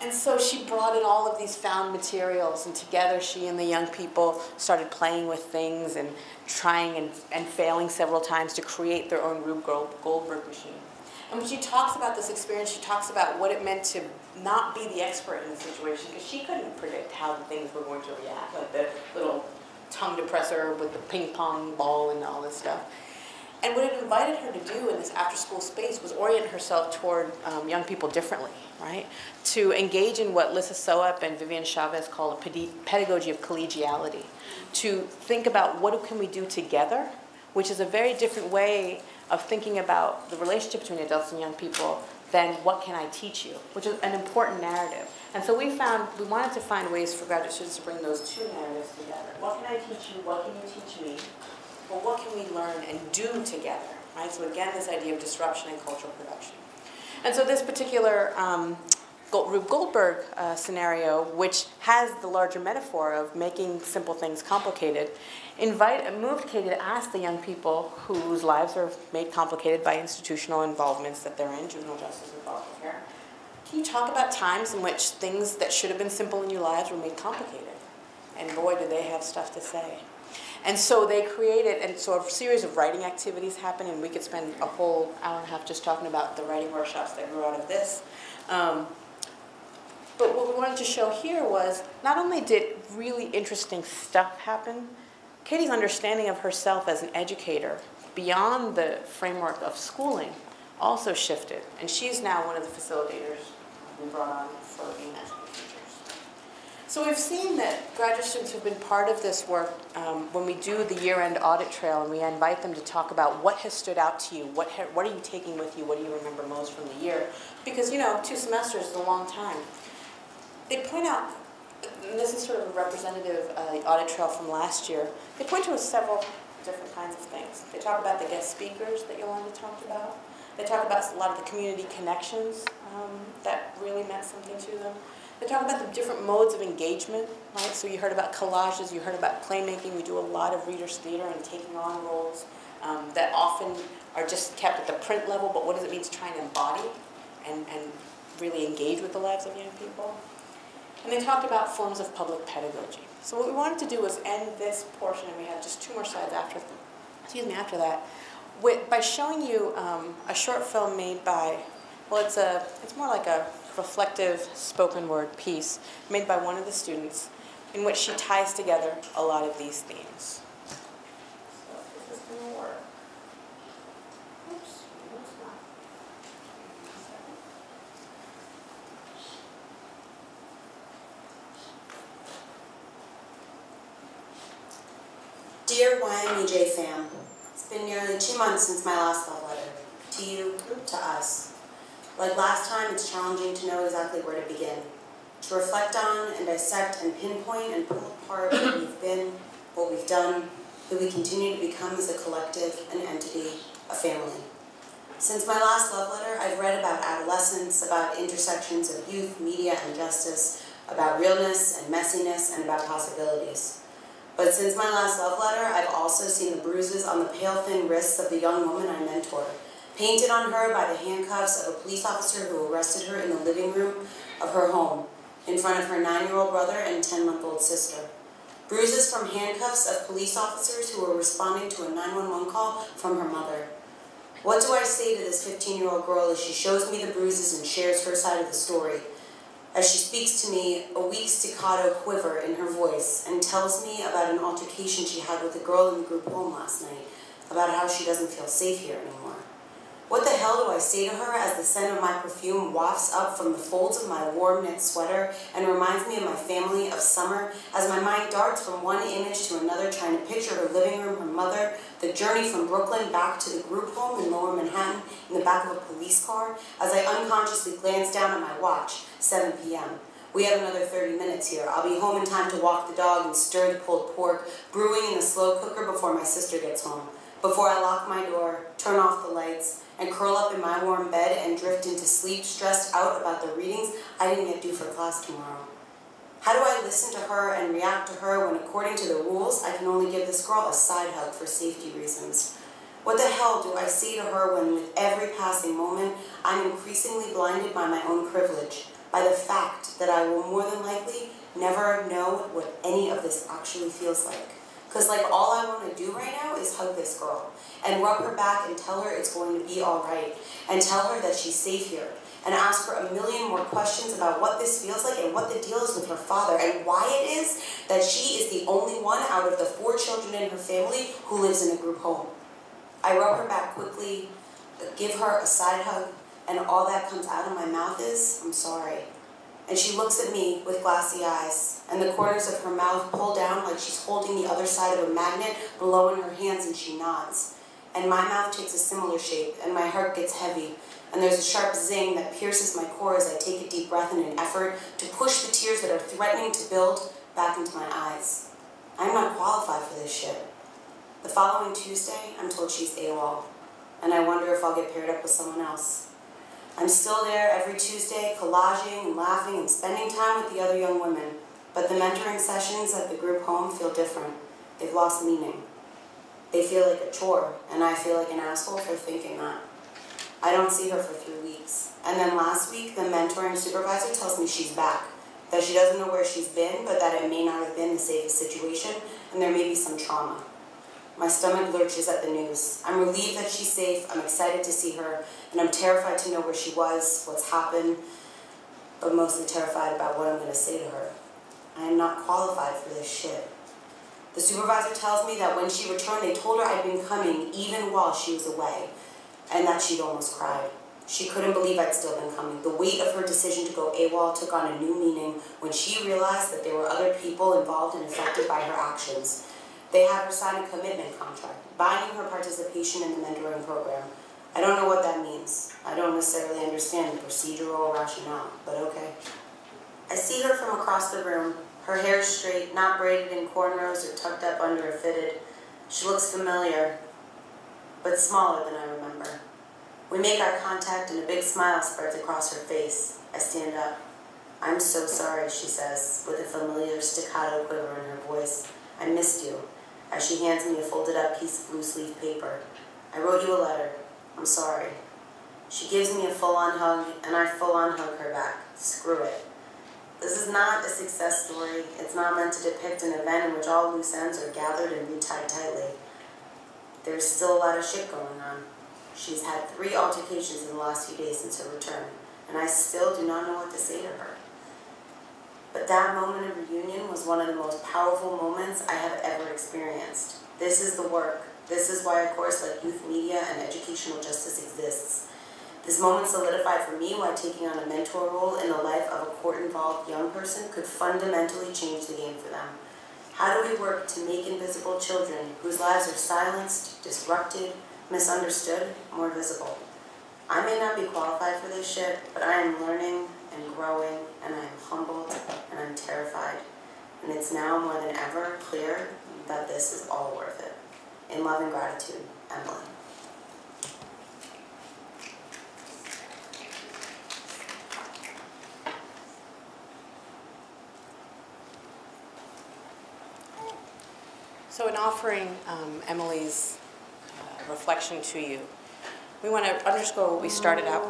And so she brought in all of these found materials, and together she and the young people started playing with things and trying and failing several times to create their own Rube Goldberg machine. And when she talks about this experience, she talks about what it meant to not be the expert in the situation, because she couldn't predict how the things were going to react, like the little tongue depressor with the ping pong ball and all this stuff. And what it invited her to do in this after-school space was orient herself toward young people differently, right? To engage in what Lissa Soap and Vivian Chavez call a pedagogy of collegiality. To think about what can we do together, which is a very different way of thinking about the relationship between adults and young people than what can I teach you, which is an important narrative. And so we wanted to find ways for graduate students to bring those two narratives together. What can I teach you? What can you teach me? Well, what can we learn and do together, right? So again, this idea of disruption and cultural production. And so this particular Rube Goldberg scenario, which has the larger metaphor of making simple things complicated, moved Katie to ask the young people whose lives are made complicated by institutional involvements that they're in, juvenile justice and foster care, can you talk about times in which things that should have been simple in your lives were made complicated? And boy, did they have stuff to say. And so they created, and so a series of writing activities happened, and we could spend a whole hour and a half just talking about the writing workshops that grew out of this. But what we wanted to show here was not only did really interesting stuff happen, Katie's understanding of herself as an educator beyond the framework of schooling also shifted. And she's now one of the facilitators we brought on for EMS teachers. So we've seen that graduate students have been part of this work when we do the year-end audit trail, and we invite them to talk about what has stood out to you, what are you taking with you, what do you remember most from the year? Because, 2 semesters is a long time. They point out, and this is sort of a representative audit trail from last year, they point to several different kinds of things. They talk about the guest speakers that Yolanda talked about. They talk about a lot of the community connections that really meant something to them. They talk about the different modes of engagement, right? So you heard about collages, you heard about playmaking. We do a lot of readers' theater and taking on roles that often are just kept at the print level, but what does it mean to try and embody and really engage with the lives of young people? And they talked about forms of public pedagogy. So what we wanted to do was end this portion, and we have just 2 more slides after that, by showing you a short film made by, well, it's more like a reflective spoken word piece made by one of the students in which she ties together a lot of these themes. So if this is going to work. Oops, no, it's not. Dear YMEJ fam, it's been nearly 2 months since my last love letter. To you, to us. Like last time, it's challenging to know exactly where to begin. To reflect on and dissect and pinpoint and pull apart what we've been, what we've done, who we continue to become as a collective, an entity, a family. Since my last love letter, I've read about adolescence, about intersections of youth, media, and justice, about realness and messiness, and about possibilities. But since my last love letter, I've also seen the bruises on the pale, thin wrists of the young woman I mentored, painted on her by the handcuffs of a police officer who arrested her in the living room of her home, in front of her 9-year-old brother and 10-month-old sister. Bruises from handcuffs of police officers who were responding to a 911 call from her mother. What do I say to this 15-year-old girl as she shows me the bruises and shares her side of the story? As she speaks to me, a weak staccato quiver in her voice, and tells me about an altercation she had with a girl in the group home last night, about how she doesn't feel safe here anymore. What the hell do I say to her as the scent of my perfume wafts up from the folds of my warm knit sweater and reminds me of my family, of summer, as my mind darts from one image to another, trying to picture her living room, her mother, the journey from Brooklyn back to the group home in Lower Manhattan in the back of a police car, as I unconsciously glance down at my watch, 7 p.m. We have another 30 minutes here. I'll be home in time to walk the dog and stir the pulled pork, brewing in the slow cooker before my sister gets home. Before I lock my door, turn off the lights, and curl up in my warm bed and drift into sleep, stressed out about the readings I didn't get due for class tomorrow. How do I listen to her and react to her when, according to the rules, I can only give this girl a side hug for safety reasons? What the hell do I say to her when, with every passing moment, I'm increasingly blinded by my own privilege, by the fact that I will more than likely never know what any of this actually feels like? Because like all I want to do right now is hug this girl and rub her back and tell her it's going to be all right, and tell her that she's safe here, and ask her a million more questions about what this feels like and what the deal is with her father, and why it is that she is the only one out of the 4 children in her family who lives in a group home. I rub her back quickly, give her a side hug, and all that comes out of my mouth is, I'm sorry. And she looks at me with glassy eyes, and the corners of her mouth pull down like she's holding the other side of a magnet below in her hands, and she nods. And my mouth takes a similar shape, and my heart gets heavy, and there's a sharp zing that pierces my core as I take a deep breath in an effort to push the tears that are threatening to build back into my eyes. I'm not qualified for this shit. The following Tuesday, I'm told she's AWOL, and I wonder if I'll get paired up with someone else. I'm still there every Tuesday, collaging and laughing and spending time with the other young women, but the mentoring sessions at the group home feel different. They've lost meaning. They feel like a chore, and I feel like an asshole for thinking that. I don't see her for 3 weeks. And then last week, the mentoring supervisor tells me she's back, that she doesn't know where she's been, but that it may not have been the safest situation, and there may be some trauma. My stomach lurches at the news. I'm relieved that she's safe, I'm excited to see her, and I'm terrified to know where she was, what's happened, but mostly terrified about what I'm going to say to her. I am not qualified for this shit. The supervisor tells me that when she returned, they told her I'd been coming even while she was away, and that she'd almost cried. She couldn't believe I'd still been coming. The weight of her decision to go AWOL took on a new meaning when she realized that there were other people involved and affected by her actions. They had her sign a commitment contract, binding her participation in the mentoring program. I don't know what that means. I don't necessarily understand the procedural rationale, but okay. I see her from across the room. Her hair straight, not braided in cornrows or tucked up under a fitted. She looks familiar, but smaller than I remember. We make eye contact and a big smile spreads across her face. I stand up. I'm so sorry, she says, with a familiar staccato quiver in her voice. I missed you, as she hands me a folded up piece of blue sleeve paper. I wrote you a letter. I'm sorry. She gives me a full-on hug, and I full-on hug her back. Screw it. This is not a success story. It's not meant to depict an event in which all loose ends are gathered and retied tightly. There's still a lot of shit going on. She's had 3 altercations in the last few days since her return, and I still do not know what to say to her. But that moment of reunion was one of the most powerful moments I have ever experienced. This is the work. This is why a course like Youth Media and Educational Justice exists. This moment solidified for me why taking on a mentor role in the life of a court-involved young person could fundamentally change the game for them. How do we work to make invisible children whose lives are silenced, disrupted, misunderstood, more visible? I may not be qualified for this shit, but I am learning and growing, and I am humbled, and I'm terrified. And it's now more than ever clear that this is all worth it. In love and gratitude, Emily. So in offering Emily's reflection to you, we want to underscore what we started out.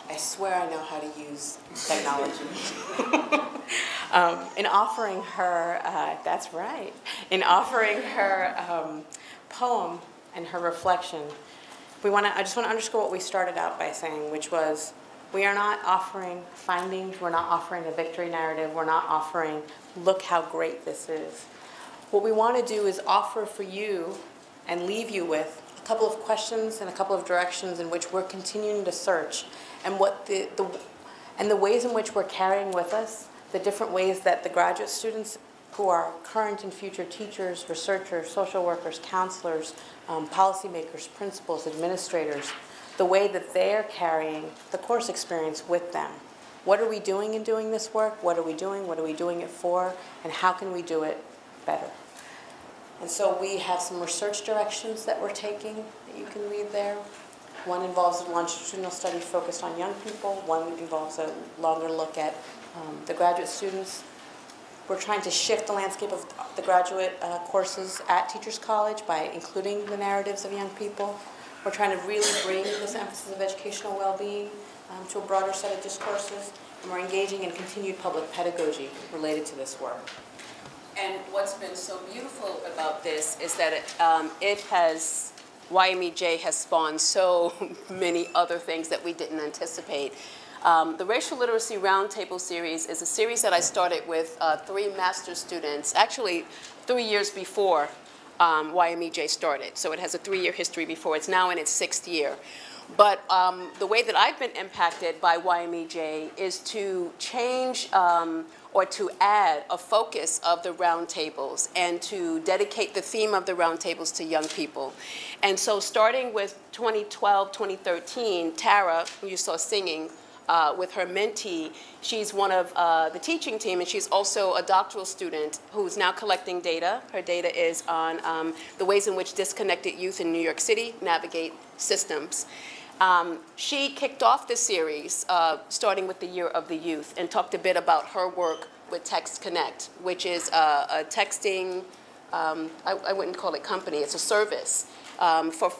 I swear I know how to use technology. In offering her, that's right, in offering her poem and her reflection, I just want to underscore what we started out by saying, which was, we are not offering findings, we're not offering a victory narrative, we're not offering, look how great this is. What we want to do is offer for you and leave you with a couple of questions and a couple of directions in which we're continuing to search, and what the ways in which we're carrying with us, the different ways that the graduate students who are current and future teachers, researchers, social workers, counselors, policymakers, principals, administrators, the way that they're carrying the course experience with them. What are we doing in doing this work? What are we doing? What are we doing it for? And how can we do it better? And so we have some research directions that we're taking that you can read there. One involves a longitudinal study focused on young people. One involves a longer look at the graduate students. We're trying to shift the landscape of the graduate courses at Teachers College by including the narratives of young people. We're trying to really bring this emphasis of educational well-being to a broader set of discourses, and we're engaging in continued public pedagogy related to this work. And what's been so beautiful about this is that YMEJ has spawned so many other things that we didn't anticipate. The Racial Literacy Roundtable series is a series that I started with 3 master's students, actually 3 years before YMEJ started. So it has a 3-year history before. It's now in its 6th year. But the way that I've been impacted by YMEJ is to change or to add a focus of the roundtables and to dedicate the theme of the roundtables to young people. And so starting with 2012, 2013, Tara, who you saw singing, with her mentee, she's one of the teaching team, and she's also a doctoral student who's now collecting data. Her data is on the ways in which disconnected youth in New York City navigate systems. She kicked off the series, starting with the Year of the Youth, and talked a bit about her work with Text Connect, which is a texting, I wouldn't call it company, it's a service for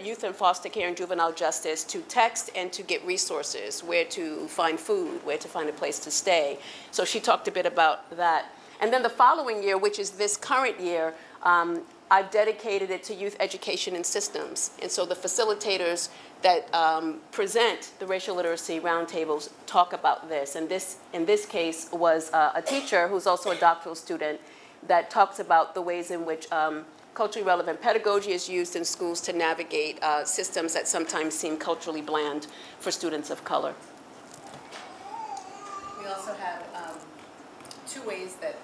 youth in foster care and juvenile justice to text and to get resources, where to find food, where to find a place to stay. So she talked a bit about that. And then the following year, which is this current year, I've dedicated it to youth education and systems. And so the facilitators that present the racial literacy roundtables talk about this. And this, in this case, was a teacher who's also a doctoral student that talks about the ways in which culturally relevant pedagogy is used in schools to navigate systems that sometimes seem culturally bland for students of color. We also have 2 ways that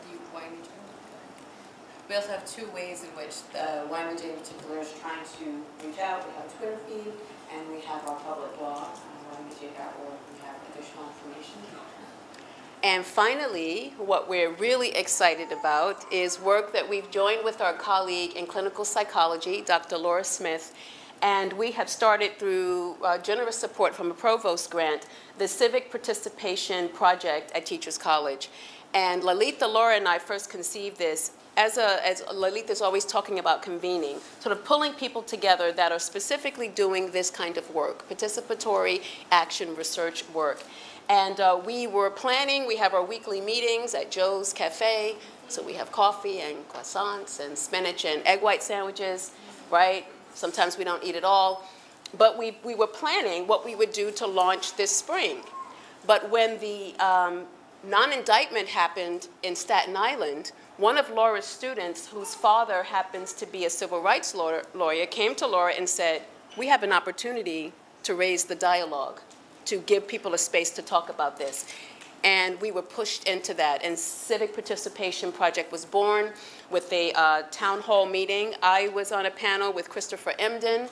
we also have 2 ways in which the YMEJ in particular is trying to reach out. We have a Twitter feed, and we have our public blog on ymej.org. We have additional information. And finally, what we're really excited about is work that we've joined with our colleague in clinical psychology, Dr. Laura Smith, and we have started through generous support from a provost grant, the Civic Participation Project at Teachers College. And Lalita, Laura, and I first conceived this as Lalita is always talking about convening, sort of pulling people together that are specifically doing this kind of work, participatory action research work. And we were planning, we have our weekly meetings at Joe's Cafe, so we have coffee and croissants and spinach and egg white sandwiches, right? Sometimes we don't eat it all. But we were planning what we would do to launch this spring. But when the non-indictment happened in Staten Island, one of Laura's students, whose father happens to be a civil rights lawyer, came to Laura and said, we have an opportunity to raise the dialogue, to give people a space to talk about this. And we were pushed into that, and Civic Participation Project was born with a town hall meeting. I was on a panel with Christopher Emden,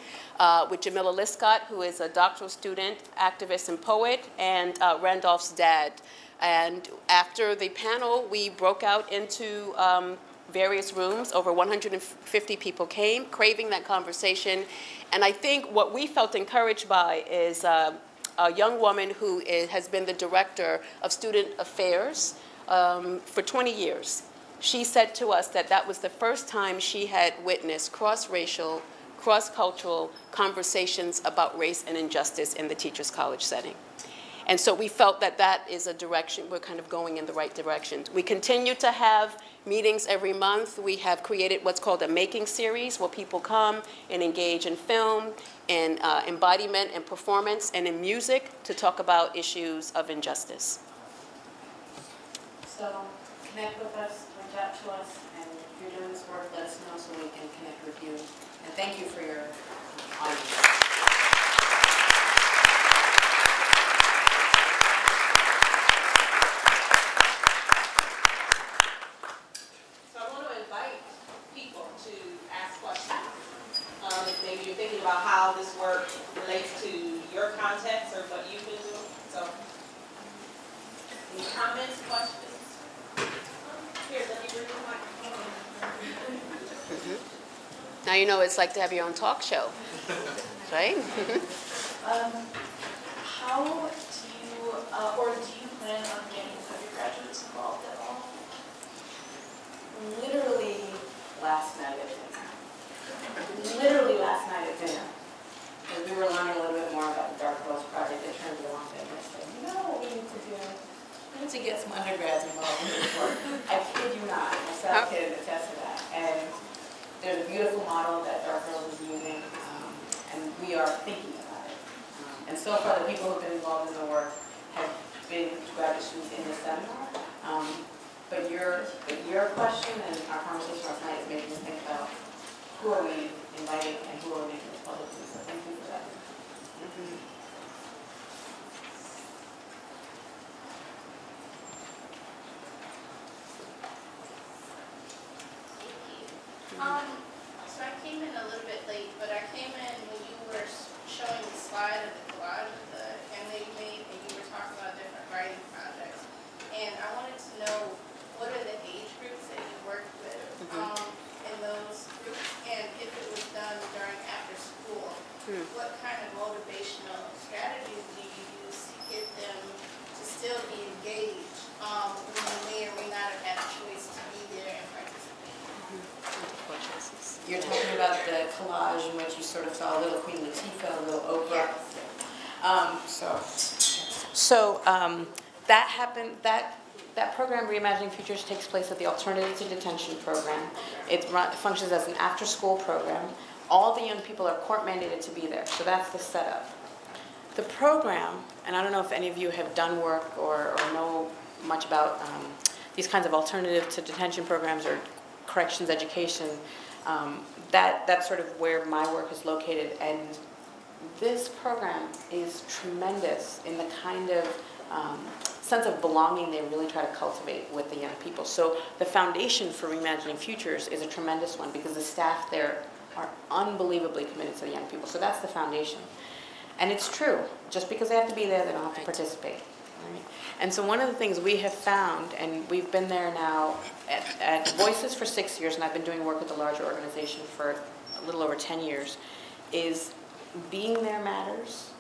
with Jamila Liscott, who is a doctoral student, activist, and poet, and Randolph's dad. And after the panel, we broke out into various rooms. Over 150 people came, craving that conversation. And I think what we felt encouraged by is a young woman who has been the director of student affairs for 20 years. She said to us that that was the first time she had witnessed cross-racial, cross-cultural conversations about race and injustice in the Teachers College setting. And so we felt that that is a direction, we're kind of going in the right direction. We continue to have meetings every month. We have created what's called a making series, where people come and engage in film, in embodiment and performance, and in music to talk about issues of injustice. So connect with us, reach out to us, and if you're doing this work, let us know so we can connect with you. And thank you for your audience. Maybe you're thinking about how this work relates to your context or what you've been doing. So, any comments, questions? Here, let me bring the microphone. Now you know what it's like to have your own talk show, right? How do you, or do you plan on getting undergraduates involved at all? Literally last night at dinner. Literally last night at dinner. As we were learning a little bit more about the Dark Girls Project, they turned me on and they said, you know what we need to do? We need to get some undergrads involved in this work. I kid you not, myself can attest to that. And there's a beautiful model that Dark Girls is using, and we are thinking about it. And so far, the people who have been involved in the work have been graduate students in the seminar. But your question and our conversation last night is making me think about who are we inviting and who are we making this public to. So thank you for that. So I came in a little bit late, but I came in when you were showing the slide of the collage of the family you made, and you were talking about different writing projects. And I wanted to know, what are the age groups that you worked with in those groups? And if it was done during after school, what kind of motivational strategies do you use to get them to still be engaged when they may or may not have had a choice to be there and participate? You're talking about the collage in which you sort of saw a little Queen Latifah, a little Oprah. So that happened. That program, Reimagining Futures, takes place at the Alternative to Detention program. It functions as an after-school program. All the young people are court mandated to be there, so that's the setup. The program, and I don't know if any of you have done work or know much about these kinds of alternative to detention programs or corrections education, that's sort of where my work is located. And this program is tremendous in the kind of sense of belonging they really try to cultivate with the young people. So the foundation for Reimagining Futures is a tremendous one because the staff there are unbelievably committed to the young people. So that's the foundation. And it's true, just because they have to be there, they don't have to participate. Right? And so one of the things we have found, and we've been there now at Voices for 6 years, and I've been doing work with the larger organization for a little over 10 years, is being there matters.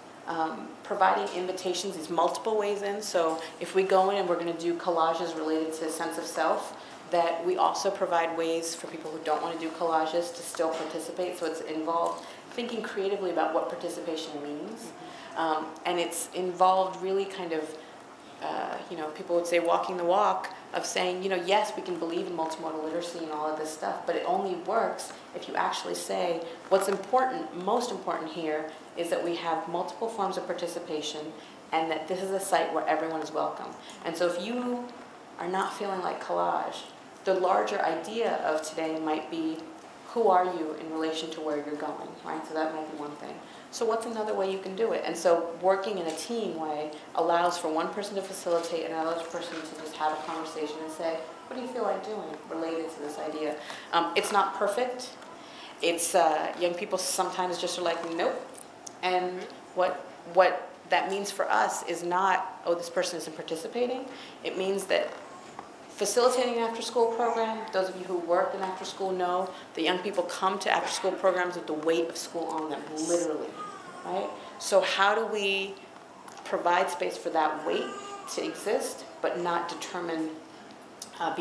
Providing invitations is multiple ways in. So if we go in and we're going to do collages related to sense of self, that we also provide ways for people who don't want to do collages to still participate. So it's involved thinking creatively about what participation means. And it's involved really kind of, people would say walking the walk of saying, yes, we can believe in multimodal literacy and all of this stuff, but it only works if you actually say what's important, most important here, is that we have multiple forms of participation and that this is a site where everyone is welcome. And so if you are not feeling like collage, the larger idea of today might be, who are you in relation to where you're going, right? So that might be one thing. So what's another way you can do it? And so working in a team way allows for one person to facilitate and another person to just have a conversation and say, what do you feel like doing related to this idea? It's not perfect. It's young people sometimes just are like, nope. And what that means for us is not, oh, this person isn't participating. It means that facilitating an after-school program, those of you who work in after-school know the young people come to after-school programs with the weight of school on them, literally, right? So how do we provide space for that weight to exist, but not be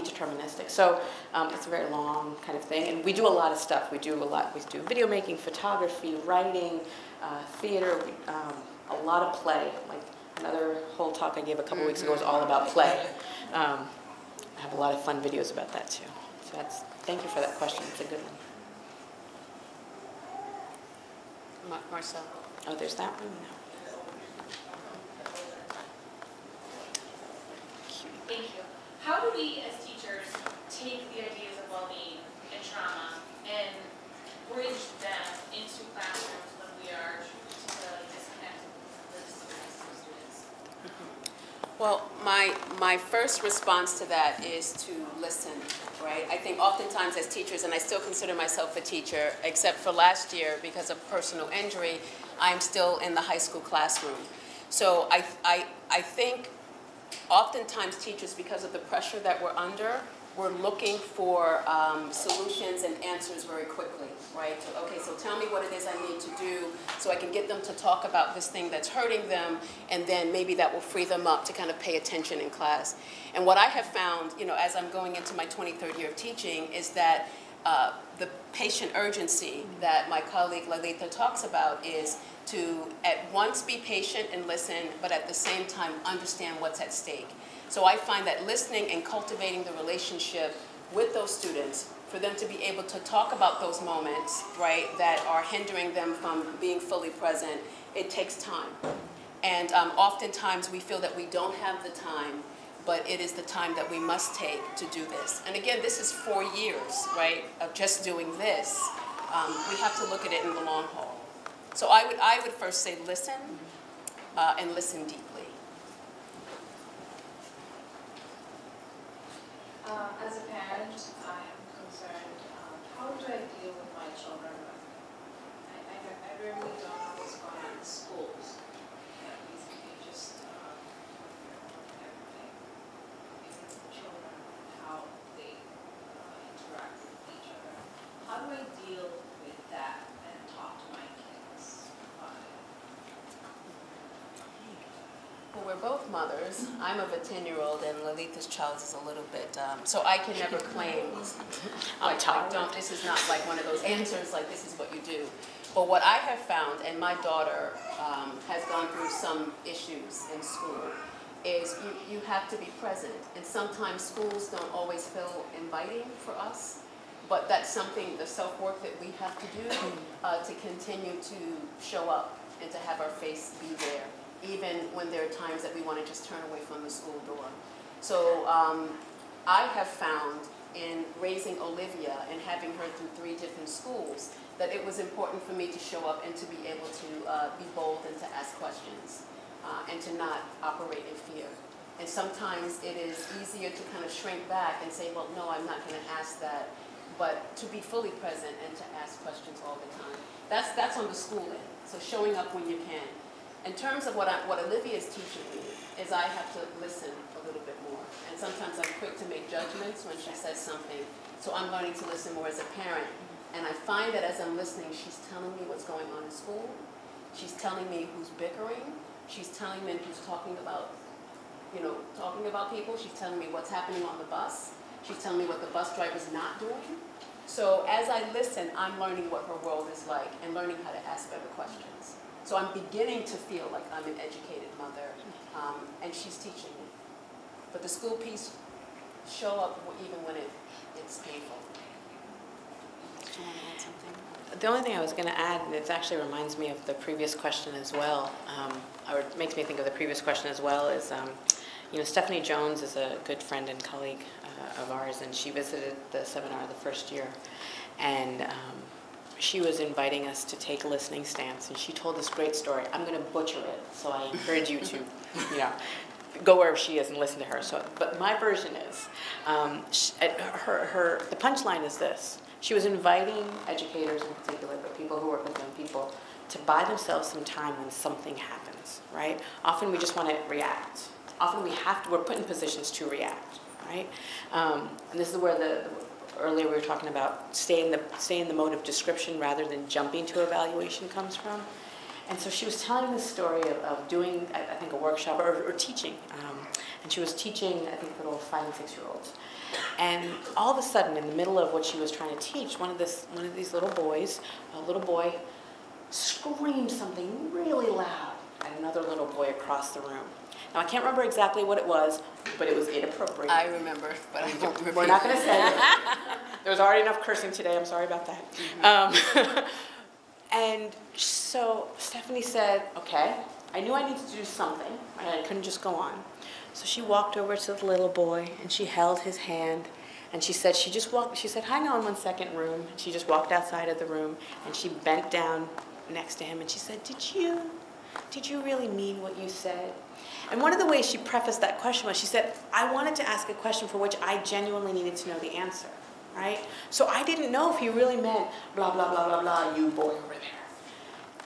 deterministic? So it's a very long kind of thing, and we do a lot of stuff. We do video making, photography, writing, theater, a lot of play. Like another whole talk I gave a couple weeks ago was all about play. I have a lot of fun videos about that too. So thank you for that question. It's a good one. Marcel. Oh, there's that one? No. Thank you. How do we as teachers take the ideas of well-being and trauma and bridge them into classrooms when we are particularly disconnected with students? Well, my first response to that is to listen, right? I think oftentimes as teachers, and I still consider myself a teacher, except for last year because of personal injury, I'm still in the high school classroom. So I think oftentimes teachers, because of the pressure that we're under, we're looking for solutions and answers very quickly, right? So, okay, so tell me what it is I need to do so I can get them to talk about this thing that's hurting them, and then maybe that will free them up to kind of pay attention in class. And what I have found, you know, as I'm going into my 23rd year of teaching, is that the patient urgency that my colleague Lalita talks about is to at once be patient and listen, but at the same time understand what's at stake. So I find that listening and cultivating the relationship with those students, for them to be able to talk about those moments, right, that are hindering them from being fully present, it takes time. And oftentimes we feel that we don't have the time, but it is the time that we must take to do this. And again, this is 4 years, right, of just doing this. We have to look at it in the long haul. So I would first say listen, and listen deeply. As a parent, I am concerned, how do I deal with my children? I really don't know what's going on in schools. These just everything. Even children, how they interact with each other. How do I deal with that and talk to my kids about it? Well, we're both mothers. I'm of a 10-year-old, and Lalita's child is a little bit, so I can never claim, like, this is not like one of those answers, like, this is what you do. But what I have found, and my daughter has gone through some issues in school, is you have to be present. And sometimes schools don't always feel inviting for us, but that's something, the self-work that we have to do to continue to show up and to have our face be there, even when there are times that we want to just turn away from the school door. So I have found in raising Olivia and having her through 3 different schools that it was important for me to show up and to be able to be bold and to ask questions and to not operate in fear. And sometimes it is easier to kind of shrink back and say, well, no, I'm not going to ask that, but to be fully present and to ask questions all the time. That's on the school end, so showing up when you can. In terms of what Olivia is teaching me is I have to listen a little bit more. And sometimes I'm quick to make judgments when she says something. So I'm learning to listen more as a parent. And I find that as I'm listening, she's telling me what's going on in school. She's telling me who's bickering. She's telling me who's talking about people. She's telling me what's happening on the bus. She's telling me what the bus driver's not doing. So as I listen, I'm learning what her world is like and learning how to ask better questions. So I'm beginning to feel like I'm an educated mother, and she's teaching me. But the school piece, show up even when it's painful. Do you want to add something? The only thing I was going to add, and it actually reminds me of the previous question as well, or it makes me think of the previous question as well, is, you know, Stephanie Jones is a good friend and colleague of ours, and she visited the seminar the first year. And she was inviting us to take a listening stance, and she told this great story. I'm going to butcher it, so I encourage you to, you know, go wherever she is and listen to her. So, but my version is, the punchline is this. She was inviting educators in particular, but people who work with young people, to buy themselves some time when something happens, right? Often we just want to react. Often we're put in positions to react, right? And this is where earlier we were talking about stay in the mode of description rather than jumping to evaluation comes from. And so she was telling this story of doing, I think, a workshop or teaching. And she was teaching, I think, little 5 and 6-year-olds. And all of a sudden, in the middle of what she was trying to teach, one of these little boys, a little boy, screamed something really loud at another little boy across the room. Now, I can't remember exactly what it was, but it was inappropriate. I remember, but I don't remember. We're not going to say it. There was already enough cursing today. I'm sorry about that. Mm-hmm. And so Stephanie said, okay, I knew I needed to do something. I couldn't just go on. So she walked over to the little boy, and she held his hand, and she said, she said, hang on 1 second, room. And she just walked outside of the room, and she bent down next to him, and she said, did you really mean what you said? And one of the ways she prefaced that question was, she said, I wanted to ask a question for which I genuinely needed to know the answer, right? So I didn't know if he really meant blah, blah, blah, blah, blah, you boy over there.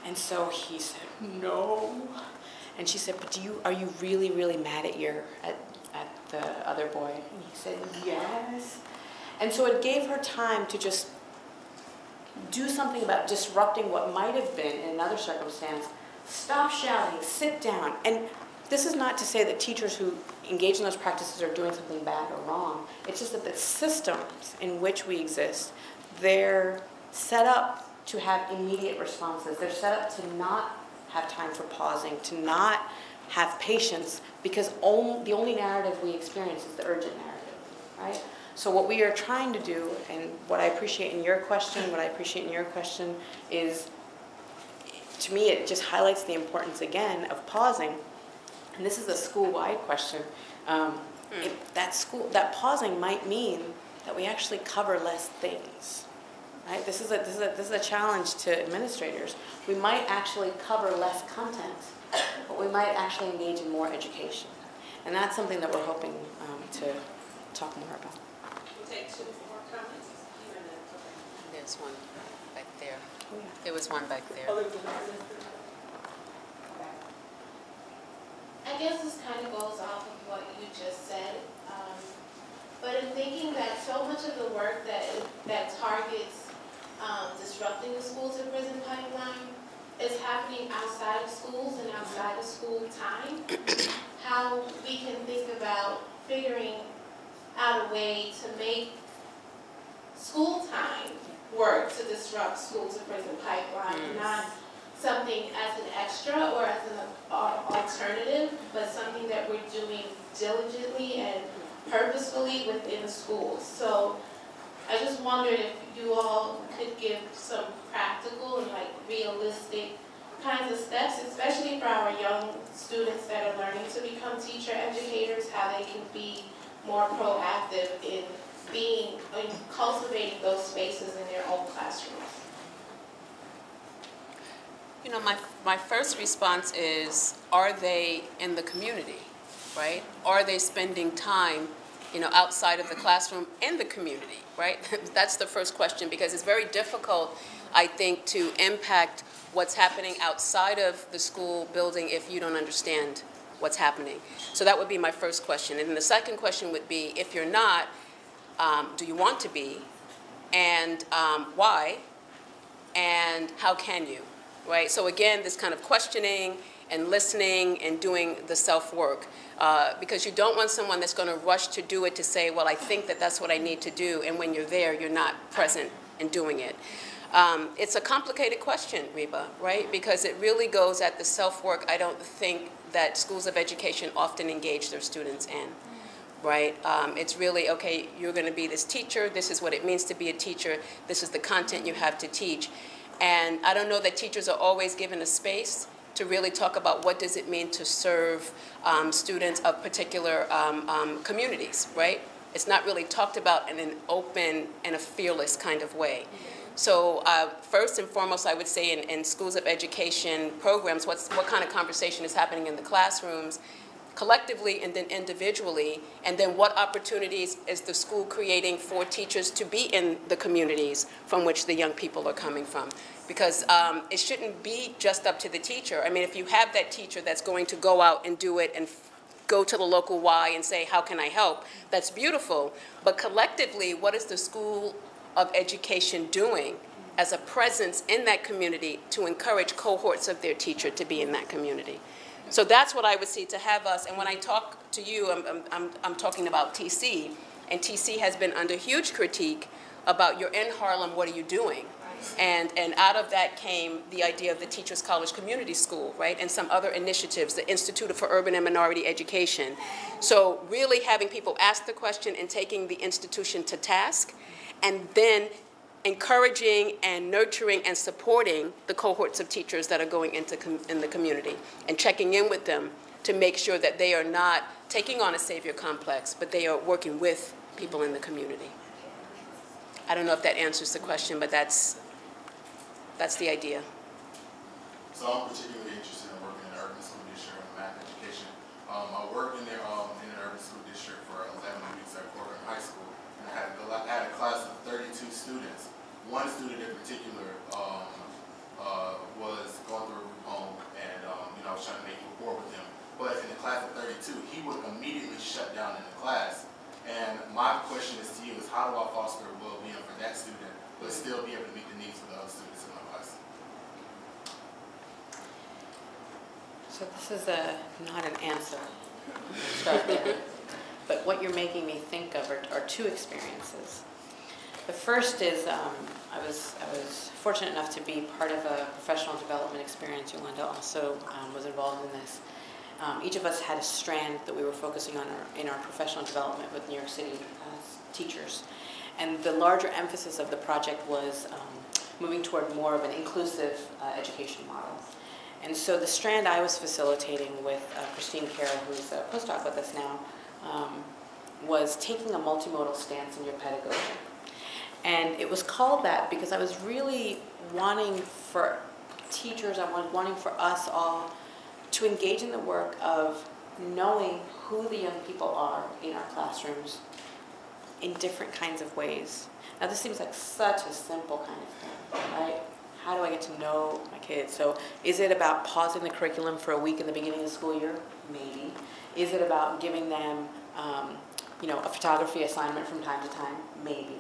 And so he said, no. And she said, but are you really, really mad at the other boy? And he said, yes. And so it gave her time to just do something about disrupting what might have been, in another circumstance, stop shouting, sit down. And this is not to say that teachers who engage in those practices are doing something bad or wrong. It's just that the systems in which we exist, they're set up to have immediate responses. They're set up to not have time for pausing, to not have patience, because the only narrative we experience is the urgent narrative, right? So what we are trying to do, and what I appreciate in your question, is, to me, it just highlights the importance, again, of pausing. And this is a school-wide question. That pausing might mean that we actually cover less things, right? This is a challenge to administrators. We might actually cover less content, but we might actually engage in more education. And that's something that we're hoping to talk more about. We'll take 2 more comments. There's one back there. There was one back there. I guess this kind of goes off of what you just said, but in thinking that so much of the work that targets disrupting the school to prison pipeline is happening outside of schools and outside of school time, how we can think about figuring out a way to make school time work to disrupt school to prison pipeline, not something as an extra or as an alternative, but something that we're doing diligently and purposefully within schools. So I just wondered if you all could give some practical and realistic kinds of steps, especially for our young students that are learning to become teacher educators, how they can be more proactive in cultivating those spaces in their own classrooms. You know, my first response is, are they in the community, right? Are they spending time, outside of the classroom in the community, right? That's the first question, because it's very difficult, I think, to impact what's happening outside of the school building if you don't understand what's happening. So that would be my first question. And then the second question would be, if you're not, do you want to be? And why? And how can you? Right? So again, this kind of questioning and listening and doing the self-work. Because you don't want someone that's going to rush to do it to say, well, I think that that's what I need to do, and when you're there, you're not present in doing it. It's a complicated question, Reba, right? Because it really goes at the self-work I don't think that schools of education often engage their students in. Right? It's really, okay, you're going to be this teacher, this is what it means to be a teacher, this is the content you have to teach. And I don't know that teachers are always given a space to really talk about what does it mean to serve students of particular communities, right? It's not really talked about in an open and a fearless kind of way. So first and foremost, I would say in schools of education programs, what kind of conversation is happening in the classrooms, collectively and then individually, and then what opportunities is the school creating for teachers to be in the communities from which the young people are coming from. Because it shouldn't be just up to the teacher. I mean, if you have that teacher that's going to go out and do it and go to the local Y and say, how can I help? That's beautiful. But collectively, what is the School of Education doing as a presence in that community to encourage cohorts of their teacher to be in that community? So that's what I would see, to have us, and when I talk to you, I'm talking about TC, and TC has been under huge critique about, you're in Harlem, what are you doing? And out of that came the idea of the Teachers College Community School, right, and some other initiatives, the Institute for Urban and Minority Education. So really having people ask the question and taking the institution to task, and then encouraging and nurturing and supporting the cohorts of teachers that are going into in the community, and checking in with them to make sure that they are not taking on a savior complex, but they are working with people in the community. I don't know if that answers the question, but that's the idea. So I'm particularly interested in working in the urban school district and math education. I worked in an urban school district for 11 weeks at Corbin High School, and I had a class of 32 students. One student in particular was going through a group home, and I was trying to make rapport with him. But in the class of 32, he would immediately shut shut down in the class. And my question is to you is how do I foster well-being for that student, but still be able to meet the needs of the other students in my class? So this is not an answer. Start there. But what you're making me think of are two experiences. The first is I was fortunate enough to be part of a professional development experience. Yolanda also was involved in this. Each of us had a strand that we were focusing on in our professional development with New York City teachers. And the larger emphasis of the project was moving toward more of an inclusive education model. And so the strand I was facilitating with Christine Carroll, who's a postdoc with us now, was taking a multimodal stance in your pedagogy. And it was called that because I was really wanting for teachers, I was wanting for us all to engage in the work of knowing who the young people are in our classrooms in different kinds of ways. Now this seems like such a simple kind of thing, right? How do I get to know my kids? So is it about pausing the curriculum for a week in the beginning of the school year? Maybe. Is it about giving them a photography assignment from time to time? Maybe.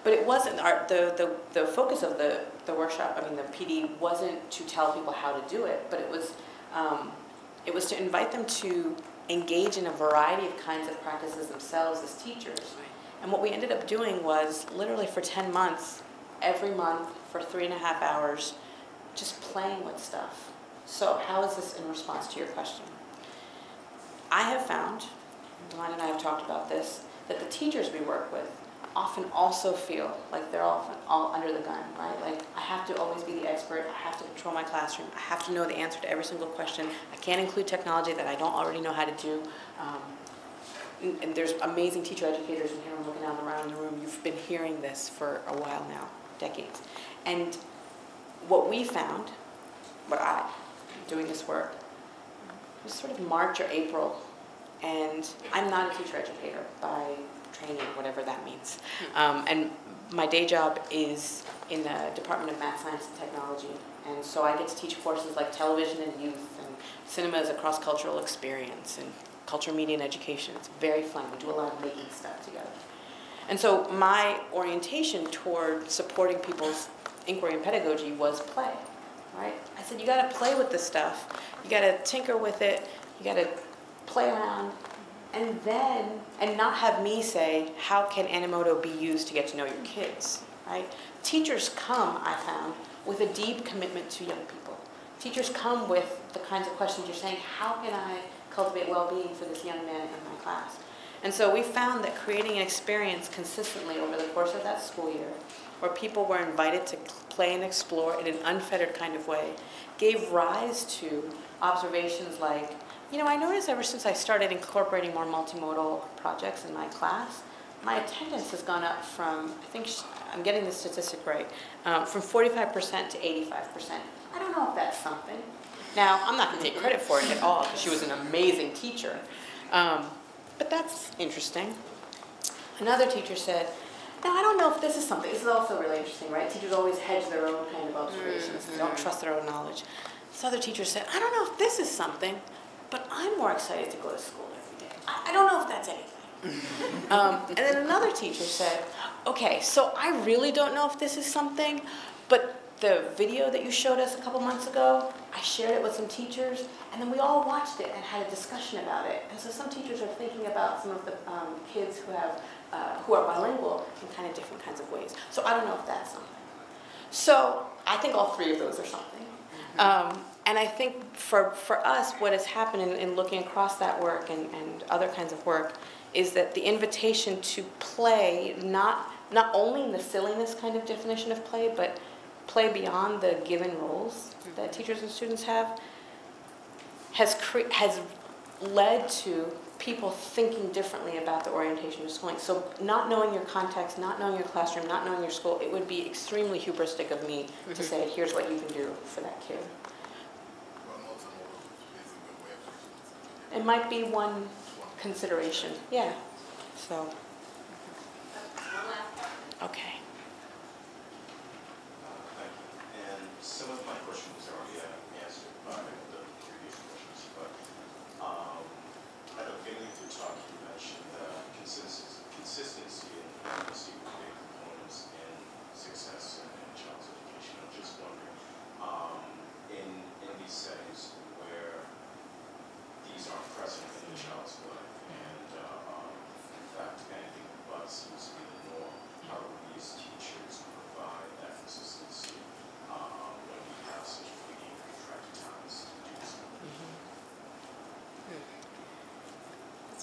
But it wasn't, the focus of the workshop, the PD, wasn't to tell people how to do it, but it was to invite them to engage in a variety of kinds of practices themselves as teachers. And what we ended up doing was literally for 10 months, every month for 3.5 hours, just playing with stuff. So how is this in response to your question? I have found, Delana and I have talked about this, that the teachers we work with often also feel like they're often all under the gun, right? Like, I have to always be the expert, I have to control my classroom, I have to know the answer to every single question, I can't include technology that I don't already know how to do. And there's amazing teacher educators in here, I'm looking around the room, you've been hearing this for a while now, decades. And what we found, doing this work, was sort of March or April, and I'm not a teacher educator by training, whatever that means. And my day job is in the Department of Math, Science, and Technology, and so I get to teach courses like television and youth, and cinema as a cross-cultural experience, and culture, media, and education. It's very fun. We do a lot of making stuff together. And so my orientation toward supporting people's inquiry and pedagogy was play, right? I said, you gotta play with this stuff. You gotta tinker with it. You gotta play around. And not have me say, how can Animoto be used to get to know your kids, right? Teachers come, I found, with a deep commitment to young people. Teachers come with the kinds of questions you're saying, how can I cultivate well-being for this young man in my class? And so we found that creating an experience consistently over the course of that school year, where people were invited to play and explore in an unfettered kind of way, gave rise to observations like, I noticed ever since I started incorporating more multimodal projects in my class, my attendance has gone up from, I think I'm getting the statistic right, from 45% to 85%. I don't know if that's something. Now, I'm not going to take credit for it at all, because she was an amazing teacher. But that's interesting. Another teacher said, now I don't know if this is something. This is also really interesting, right? Teachers always hedge their own kind of observations. They don't trust their own knowledge. This other teacher said, I don't know if this is something, but I'm more excited to go to school every day. I don't know if that's anything. And then another teacher said, okay, so I really don't know if this is something, but the video that you showed us a couple months ago, I shared it with some teachers, and then we all watched it and had a discussion about it. And so some teachers are thinking about some of the kids who are bilingual in kind of different kinds of ways. So I don't know if that's something. So I think all three of those are something. And I think for us, what has happened in looking across that work and other kinds of work is that the invitation to play, not only in the silliness kind of definition of play, but play beyond the given roles that teachers and students have, has led to people thinking differently about the orientation of schooling. So not knowing your context, not knowing your classroom, not knowing your school, it would be extremely hubristic of me to say, here's what you can do for that kid. It might be one consideration, yeah. So, okay. Thank you. And some of my questions are already answered by the previous questions, but at the beginning of the talk, you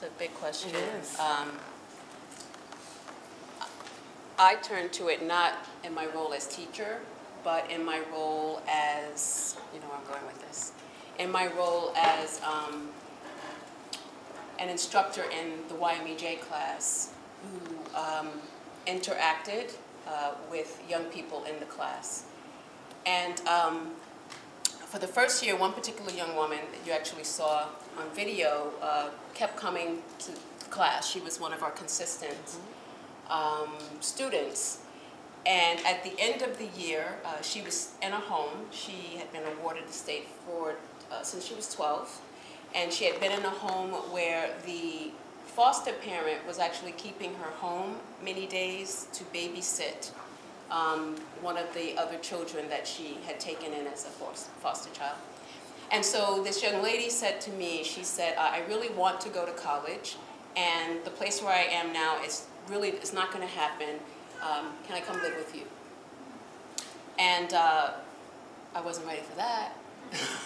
a big question. It is. I turn to it not in my role as teacher, but in my role as, you know where I'm going with this, in my role as an instructor in the YMEJ class who interacted with young people in the class. And for the first year, one particular young woman that you actually saw on video kept coming to class. She was one of our consistent students. And at the end of the year, she was in a home. She had been awarded the state award since she was 12. And she had been in a home where the foster parent was actually keeping her home many days to babysit one of the other children that she had taken in as a foster child. And so this young lady said to me, she said, I really want to go to college, and the place where I am now is really, it's not going to happen. Can I come live with you? And I wasn't ready for that,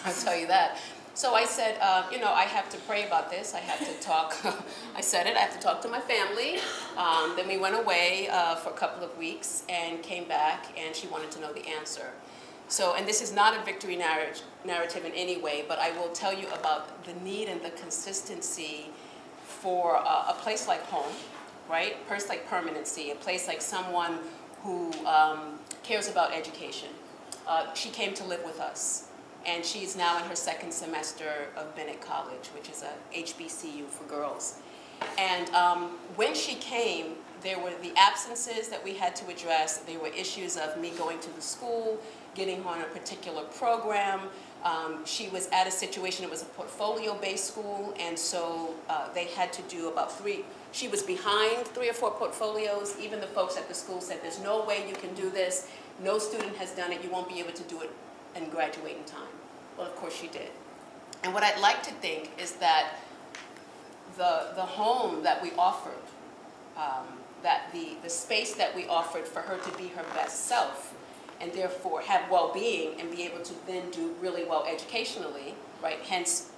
I'll tell you that. So I said, you know, I have to pray about this. I have to talk, I said it, I have to talk to my family. Then we went away for a couple of weeks and came back, and she wanted to know the answer. So, and this is not a victory narrative in any way, but I will tell you about the need and the consistency for a place like home, right? A place like permanency, a place like someone who cares about education. She came to live with us. And she's now in her second semester of Bennett College, which is a HBCU for girls. And when she came, there were the absences that we had to address. There were issues of me going to the school, getting her on a particular program. She was at a situation, it was a portfolio-based school, and so they had to do about she was behind 3 or 4 portfolios. Even the folks at the school said, there's no way you can do this. No student has done it. You won't be able to do it and graduate in time. Well, of course she did. And what I'd like to think is that the home that we offered, that the space that we offered for her to be her best self, and therefore have well-being and be able to then do really well educationally, right? Hence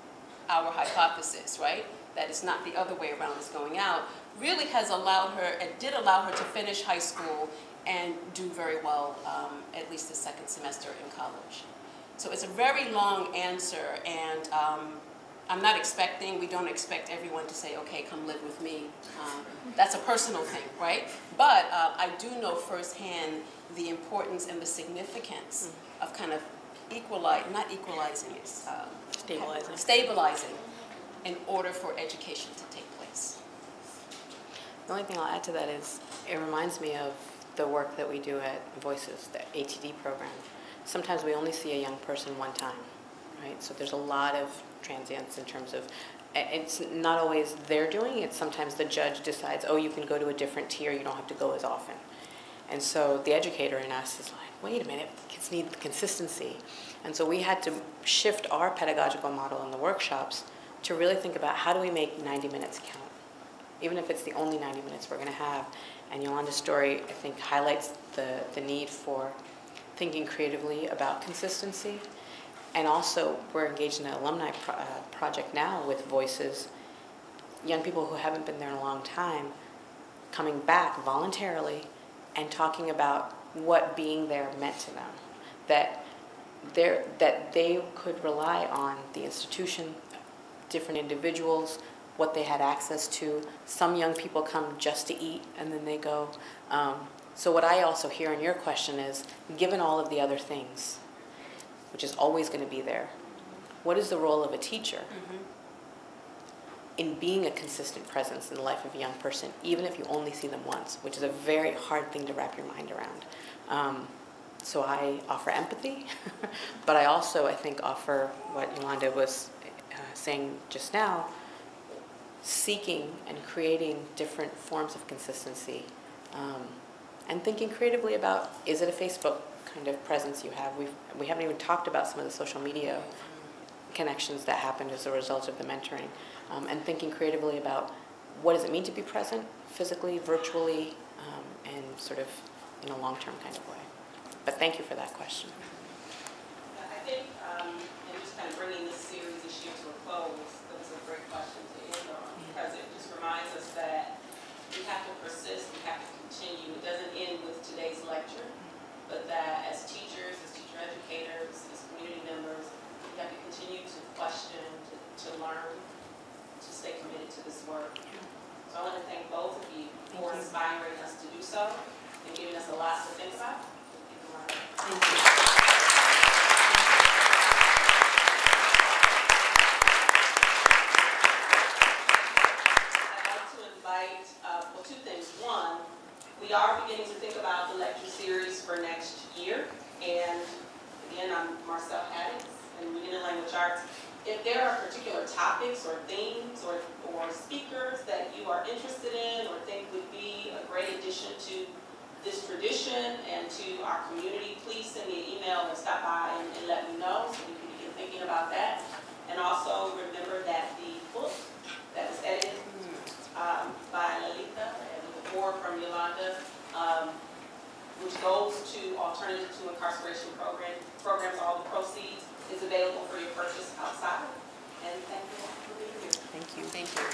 our hypothesis, right? That it's not the other way around, it's going out, really has allowed her, and did allow her to finish high school and do very well, at least the second semester in college. So it's a very long answer, and I'm not expecting, we don't expect everyone to say, okay, come live with me. That's a personal thing, right? But I do know firsthand the importance and the significance of kind of stabilizing in order for education to take place. The only thing I'll add to that is it reminds me of the work that we do at Voices, the ATD program. Sometimes we only see a young person one time, right? So there's a lot of transience in terms of, it's not always they're doing it, sometimes the judge decides, oh, you can go to a different tier, you don't have to go as often. And so the educator in us is like, wait a minute, kids need consistency. And so we had to shift our pedagogical model in the workshops to really think about how do we make 90 minutes count, even if it's the only 90 minutes we're going to have. And Yolanda's story, I think, highlights the need for thinking creatively about consistency. And also, we're engaged in an alumni project now with Voices, young people who haven't been there in a long time, coming back voluntarily and talking about what being there meant to them. That they could rely on the institution, different individuals, what they had access to. Some young people come just to eat and then they go. So what I also hear in your question is, given all of the other things, which is always going to be there, what is the role of a teacher in being a consistent presence in the life of a young person, even if you only see them once, which is a very hard thing to wrap your mind around. So I offer empathy, but I also, I think, offer what Yolanda was saying just now, seeking and creating different forms of consistency, and thinking creatively about, is it a Facebook kind of presence you have? We haven't even talked about some of the social media connections that happened as a result of the mentoring, and thinking creatively about what does it mean to be present physically, virtually, and sort of in a long-term kind of way. But thank you for that question. I topic, and just kind of bringing this series this year to a close, that was a great question to end on, because it just reminds us that we have to persist, we have to continue. It doesn't end with today's lecture, but that as teachers, as teacher educators, as community members, we have to continue to question, to learn, to stay committed to this work. So I want to thank both of you for inspiring us to do so and giving us a lot to think about. Thank you. I'd like to invite, well, two things. One, we are beginning to think about the lecture series for next year. And again, I'm Marcel Haddix in Reading and Language Arts. If there are particular topics or themes or speakers that you are interested in or think would be a great addition to this tradition and to our community, please send me an email and stop by and let me know so we can begin thinking about that. And also remember that the book that was edited by Lalita and with the foreword from Yolanda, which goes to Alternative to Incarceration programs, all the proceeds is available for your purchase outside. And thank you all for being here. Thank you. Thank you.